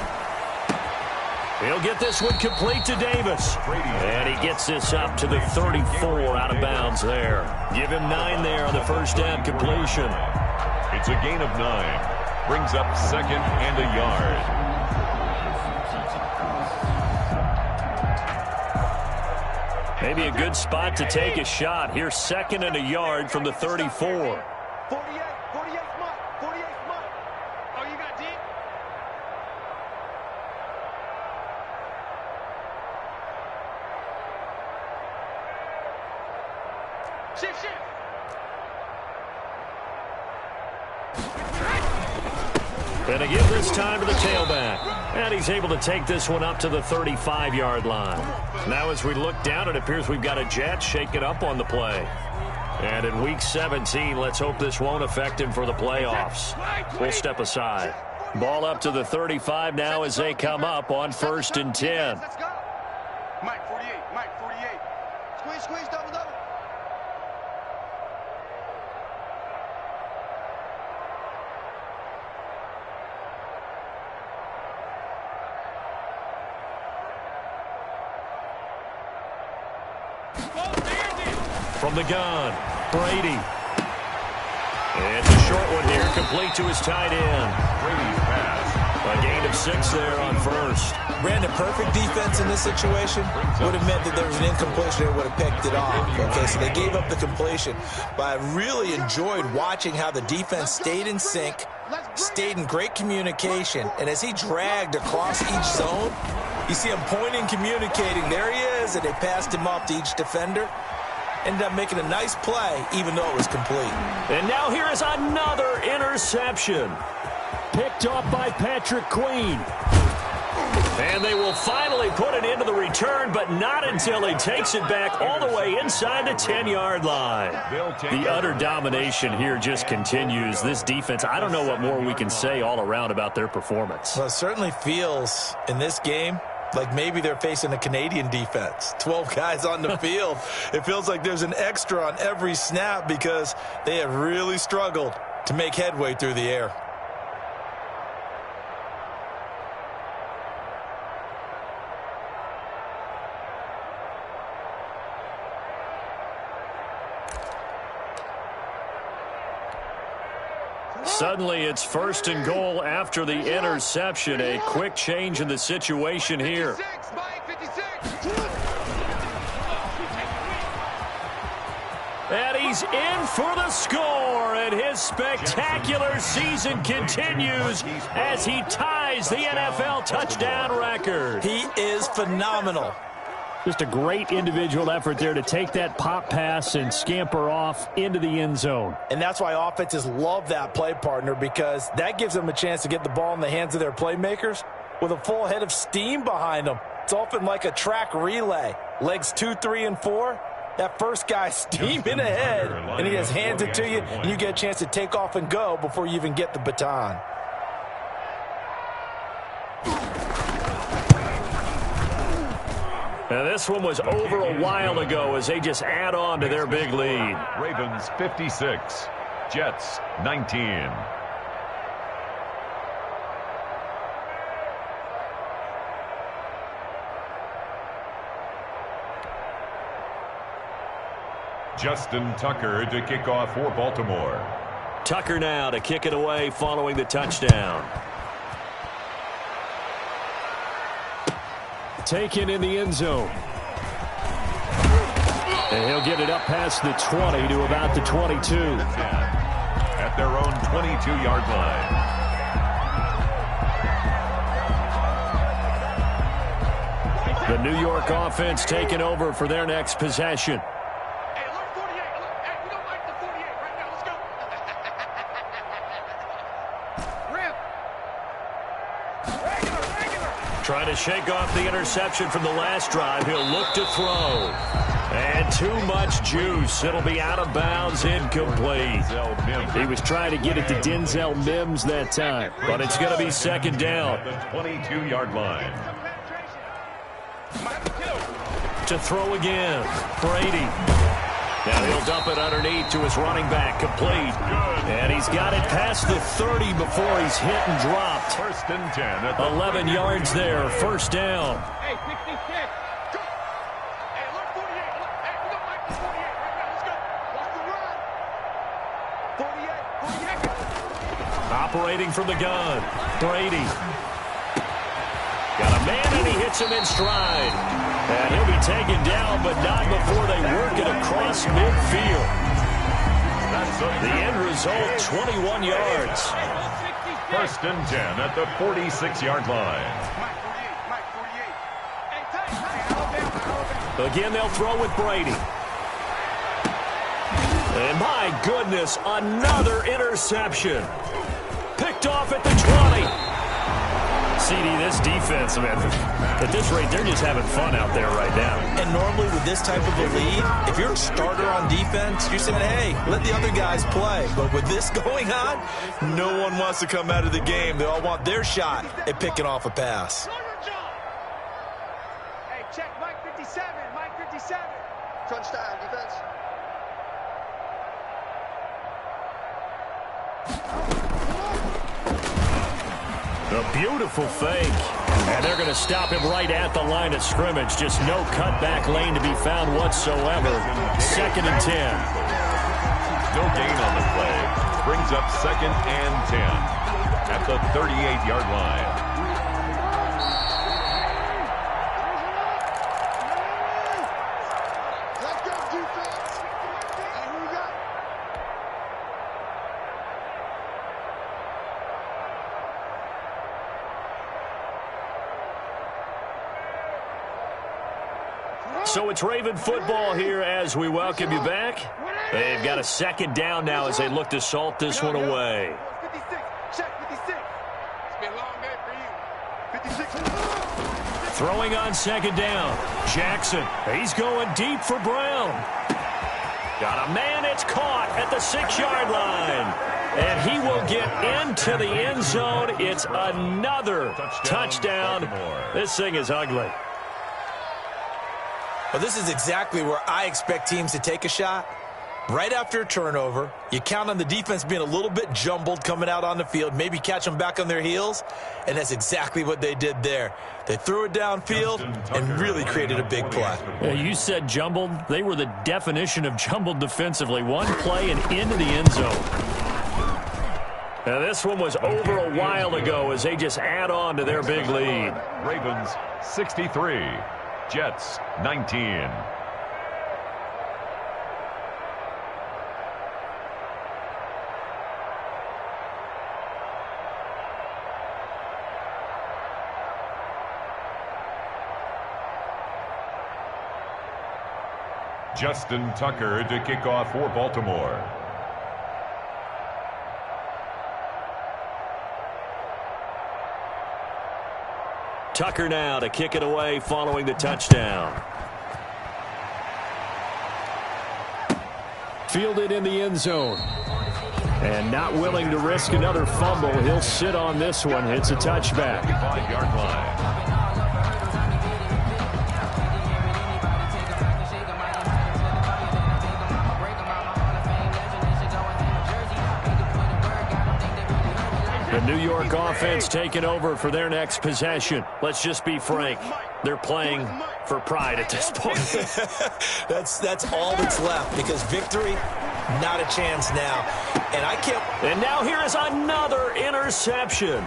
He'll get this one complete to Davis. And he gets this up to the 34 out of bounds there. Give him 9 there on the 1st down completion. It's a gain of 9. Brings up 2nd and a yard. Maybe a good spot to take a shot. Here's 2nd and a yard from the 34. 48 Mike. 48 Mike. Oh, you got deep? Shift. And to give this time to the tailback. And he's able to take this one up to the 35-yard line. Now as we look down, it appears we've got a Jet shaking up on the play. And in Week 17, let's hope this won't affect him for the playoffs. We'll step aside. Ball up to the 35 now as they come up on 1st and 10. Let's go. Mike 48. Squeeze, double. From the gun, Brady. It's a short one here, complete to his tight end. Brady's pass A gain of 6 there on first. Brandon, perfect defense in this situation would have meant that there was an incompletion and would have picked it off. Okay, so they gave up the completion. But I really enjoyed watching how the defense stayed in sync, stayed in great communication, and as he dragged across each zone, you see him pointing, communicating. There he is, and they passed him off to each defender. Ended up making a nice play, even though it was complete. And now here is another interception. Picked off by Patrick Queen. And they will finally put it into the return, but not until he takes it back all the way inside the 10-yard line. The utter domination here just continues. This defense, I don't know what more we can say all around about their performance. Well, it certainly feels in this game like maybe they're facing a Canadian defense. 12 guys on the field. It feels like there's an extra on every snap because they have really struggled to make headway through the air. Suddenly, it's 1st and goal after the interception. A quick change in the situation here. And he's in for the score, and his spectacular season continues as he ties the NFL touchdown record. He is phenomenal. Just a great individual effort there to take that pop pass and scamper off into the end zone. And that's why offenses love that play partner, because that gives them a chance to get the ball in the hands of their playmakers with a full head of steam behind them. It's often like a track relay. Legs 2, 3, and 4. That first guy steaming ahead, and he just hands it to you, and you get a chance to take off and go before you even get the baton. And this one was over a while ago as they just add on to their big lead. Ravens 56, Jets 19. Justin Tucker to kick off for Baltimore. Tucker now to kick it away following the touchdown. Taken in the end zone. And he'll get it up past the 20 to about the 22. At their own 22-yard line. The New York offense taking over for their next possession. Trying to shake off the interception from the last drive. He'll look to throw. And too much juice. It'll be out of bounds, incomplete. He was trying to get it to Denzel Mims that time, but it's going to be 2nd down. The 22-yard line. To throw again. Brady. Now he'll dump it underneath to his running back, complete. And he's got it past the 30 before he's hit and dropped. 1st and 10. At 11 yards there, 1st down. Hey, 66. Go. Hey, look, 48. Look, hey, we don't like the 48 right now. Let's go. Watch the run. 48. Operating from the gun. Brady. Got a man, and he hits him in stride. And he'll be taken down, but not before they work it across midfield. The end result, 21 yards. 1st and 10 at the 46-yard line. Again, they'll throw with Brady. And my goodness, another interception. Picked off at the 20. CD, this defense, man, at this rate, they're just having fun out there right now. And normally with this type of a lead, if you're a starter on defense, you're saying, hey, let the other guys play. But with this going on, no one wants to come out of the game. They all want their shot at picking off a pass. Hey, check Mike 57. Mike 57. Crunch time, defense. A beautiful fake. And they're going to stop him right at the line of scrimmage. Just no cutback lane to be found whatsoever. 2nd and 10. No gain on the play. Brings up 2nd and 10. at the 38-yard line. So it's Raven football here as we welcome you back. They've got a second down now as they look to salt this one away. 56. Check 56. It's been a long day for you. 56. Throwing on second down. Jackson, he's going deep for Brown. Got a man, it's caught at the 6-yard line. And he will get into the end zone. It's another touchdown. This thing is ugly. Well, this is exactly where I expect teams to take a shot. Right after a turnover, you count on the defense being a little bit jumbled coming out on the field, maybe catch them back on their heels, and that's exactly what they did there. They threw it downfield and really created a big play. Yeah, you said jumbled. They were the definition of jumbled defensively. One play and into the end zone. Now, this one was over a while ago as they just add on to their big lead. Ravens 63. Jets 19. Justin Tucker to kick off for Baltimore. Tucker now to kick it away following the touchdown. Fielded in the end zone. And not willing to risk another fumble. He'll sit on this one. It's a touchback. 5-yard line. The New York offense taking over for their next possession. Let's just be frank. They're playing for pride at this point. That's all that's left because victory, not a chance now. And I can't. And now here is another interception.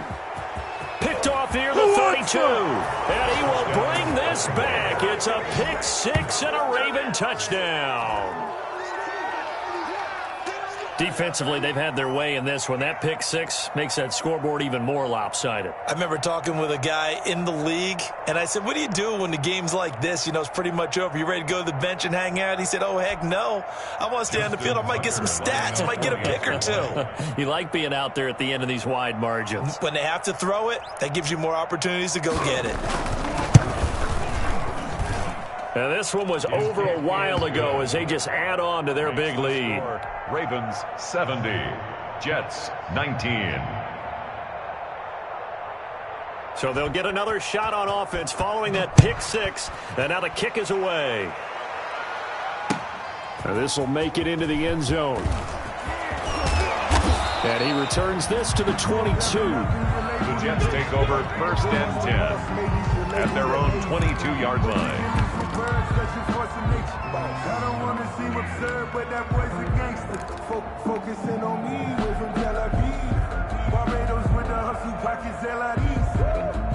Picked off near the 32. And he will bring this back. It's a pick six and a Raven touchdown. Defensively, they've had their way in this one. That pick six makes that scoreboard even more lopsided. I remember talking with a guy in the league, and I said, what do you do when the game's like this? You know, it's pretty much over. You ready to go to the bench and hang out? He said, oh, heck no. I want to stay on the field. I might get some stats. I might get a pick or two. You like being out there at the end of these wide margins. When they have to throw it, that gives you more opportunities to go get it. Now, this one was over a while ago as they just add on to their big lead. Ravens 70. Jets 19. So they'll get another shot on offense following that pick six. And now the kick is away. This will make it into the end zone. And he returns this to the 22. The Jets take over 1st and 10 at their own 22-yard line. I don't want to seem absurd, but that boy's a gangster. Focusing on me, way from Tel Aviv. Barbados with the hustle pockets, LIDs.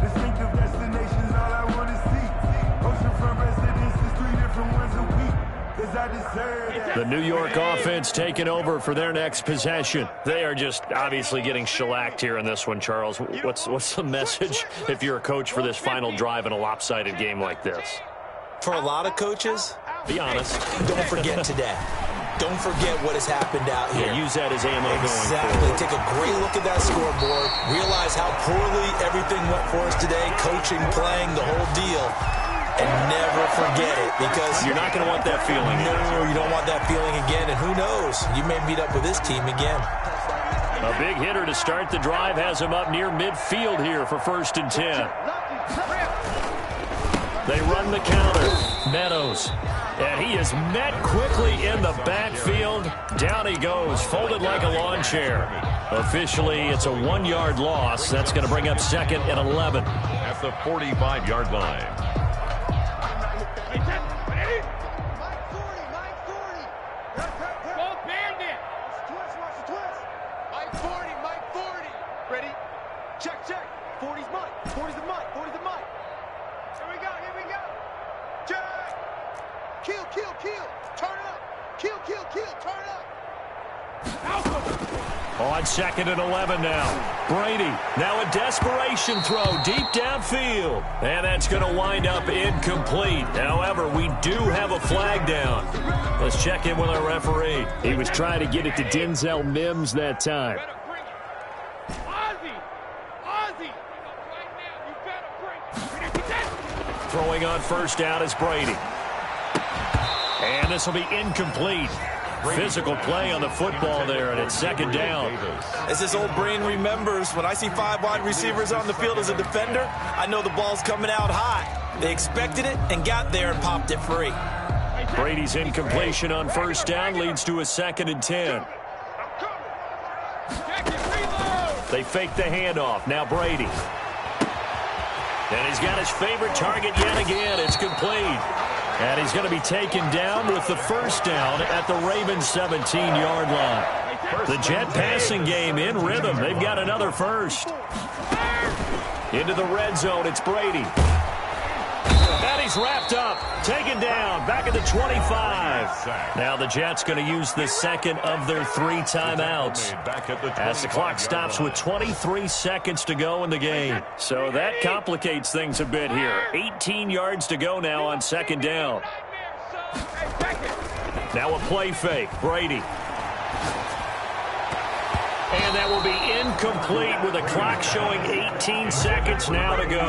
Distinctive destinations, all I want to see. Oceanfront residences, 3 different ones a week. Cause I deserve that. The New York offense taking over for their next possession. They are just obviously getting shellacked here in this one, Charles. What's the message if you're a coach for this final drive in a lopsided game like this? For a lot of coaches, be honest. Don't forget today. Don't forget what has happened out here. Yeah, use that as ammo exactly. going forward. Take a great look at that scoreboard. Realize how poorly everything went for us today. Coaching, playing, the whole deal. And never forget it because you're not going to want that feeling. No, you don't want that feeling again. And who knows? You may meet up with this team again. A big hitter to start the drive has him up near midfield here for 1st and 10. They run the counter. Meadows. And he is met quickly in the backfield. Down he goes, folded like a lawn chair. Officially, it's a 1-yard loss. That's going to bring up 2nd and 11. At the 45-yard line. kill, kill. Turn up. Kill, kill, kill. Turn up. On 2nd and 11 now. Brady, now a desperation throw deep downfield. And that's going to wind up incomplete. However, we do have a flag down. Let's check in with our referee. He was trying to get it to Denzel Mims that time. Throwing on first down is Brady. And this will be incomplete. Physical play on the football there, and it's 2nd down. As this old brain remembers, when I see 5 wide receivers on the field as a defender, I know the ball's coming out hot. They expected it and got there and popped it free. Brady's incompletion on first down leads to a 2nd and 10. They fake the handoff. Now Brady. And he's got his favorite target yet again. It's complete. And he's going to be taken down with the first down at the Ravens' 17-yard line. The Jet passing game in rhythm. They've got another first. Into the red zone, it's Brady. And he's wrapped up. Taken down. Back at the 25. Now the Jets going to use the second of their 3 timeouts. As the clock stops with 23 seconds to go in the game. So that complicates things a bit here. 18 yards to go now on 2nd down. Now a play fake. Brady. And that will be incomplete with a clock showing 18 seconds now to go.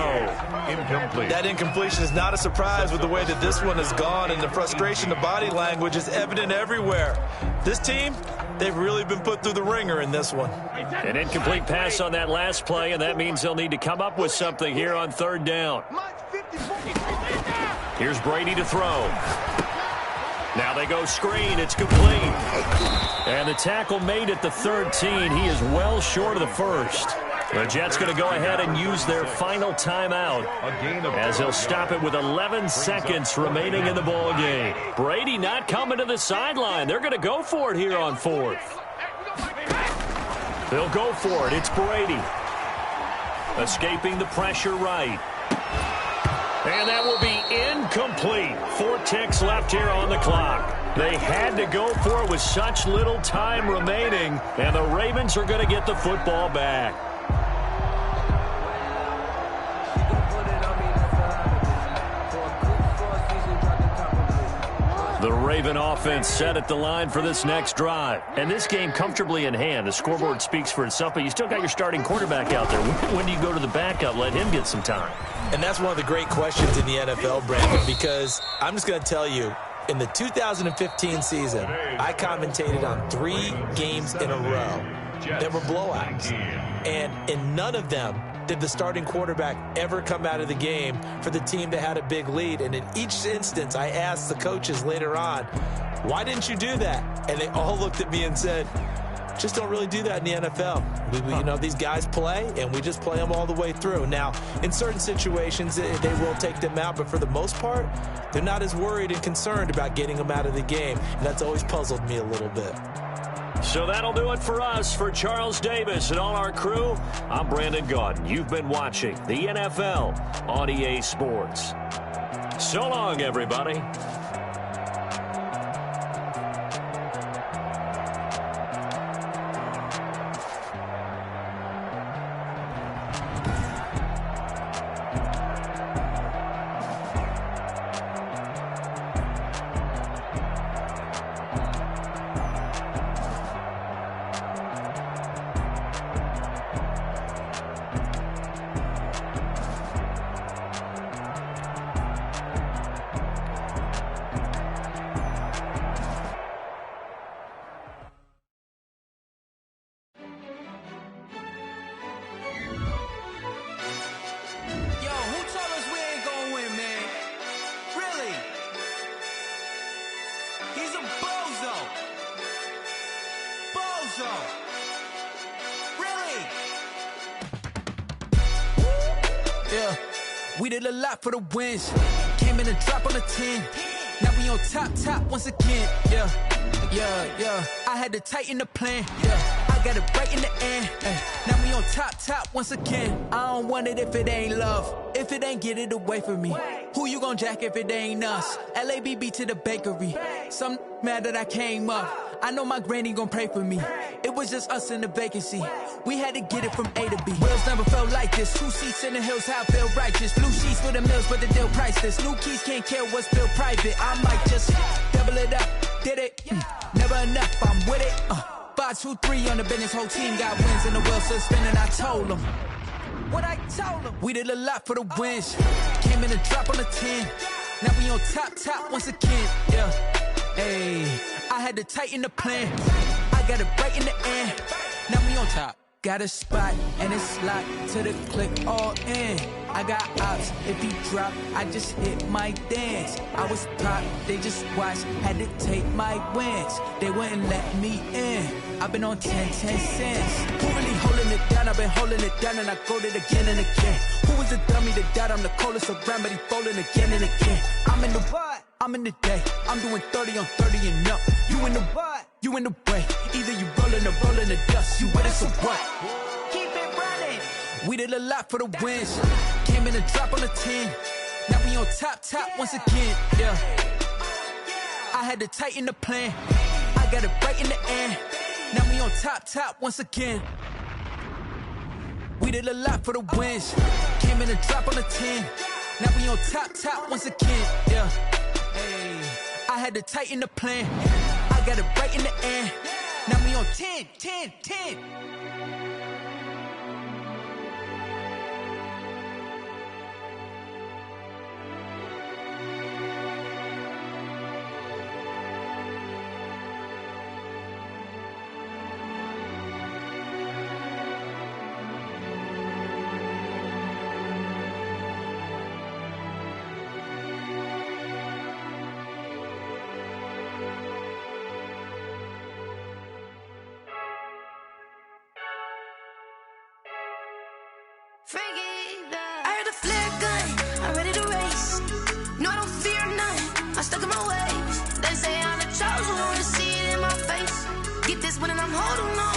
Incomplete. That incompletion is not a surprise with the way that this one has gone, and the frustration of body language is evident everywhere. This team, they've really been put through the ringer in this one. An incomplete pass on that last play, and that means they'll need to come up with something here on 3rd down. Here's Brady to throw. Now they go screen. It's complete. And the tackle made at the 13. He is well short of the first. The Jets going to go ahead and use their final timeout as they'll stop it with 11 seconds remaining in the ball game. Brady not coming to the sideline. They're going to go for it here on 4th. They'll go for it. It's Brady. Escaping the pressure right. And that will be incomplete. 4 ticks left here on the clock. They had to go for it with such little time remaining, and the Ravens are going to get the football back. The Raven offense set at the line for this next drive. And this game comfortably in hand. The scoreboard speaks for itself, but you still got your starting quarterback out there. When do you go to the backup? Let him get some time. And that's one of the great questions in the NFL, Brandon, because I'm just going to tell you, in the 2015 season, I commentated on 3 games in a row that were blowouts. And in none of them did the starting quarterback ever come out of the game for the team that had a big lead. And in each instance, I asked the coaches later on, why didn't you do that? And they all looked at me and said, just don't really do that in the NFL. You know, these guys play, and we just play them all the way through. Now, in certain situations, they will take them out, but for the most part, they're not as worried and concerned about getting them out of the game. And that's always puzzled me a little bit. So that'll do it for us. For Charles Davis and all our crew, I'm Brandon Gaudin. You've been watching the NFL on EA Sports. So long, everybody. We did a lot for the wins. Came in and drop on the 10. Now we on top once again. Yeah. I had to tighten the plan. Yeah, I got it right in the end. Now we on top once again. I don't want it if it ain't love. if it ain't get it away from me. Who you gon' jack if it ain't us? LABB to the bakery. Some mad that I came up. I know my granny gon' pray for me. It was just us in the vacancy. We had to get it from A to B. Wheels never felt like this. 2 seats in the hills, how I feel righteous. Blue sheets for the mills, but the deal priceless. New keys can't care what's built private. I might just double it up. Did it? Never enough, I'm with it. 5, 2, 3 on the business. Whole team got wins and the wheels still spinning. I told them what I told them. We did a lot for the wins. Came in a drop on the 10. Now we on top once again. Yeah. Hey, I had to tighten the plan. I got it right in the end. Now we on top. Got a spot and it's locked to the click all in. I got ops, if he drop, I just hit my dance. I was top, they just watched, had to take my wins. They wouldn't let me in. I've been on 10 cents. Who really holding it down? I've been holding it down and I go it again and again. Who was the dummy that died? I'm the coldest around, but he folding again and again. I'm in the what? I'm in the day. I'm doing 30 on 30 and up. You in the what? You in the way. Either you rolling or rolling the dust. You with us or what? Keep it running. We did a lot for the wins. Came in a drop on the 10. Now we on top once again. Yeah. I had to tighten the plan. I got it right in the end. Now we on top once again. We did a lot for the wins. Came in a drop on the 10. Now we on top once again. Yeah. Hey, I had to tighten the plan. I got it right in the end. Now we on 10. I heard a flare gun, I'm ready to race. No, I don't fear none, I'm stuck in my ways. They say I'm the chosen one, to see it in my face. Get this one and I'm holding on.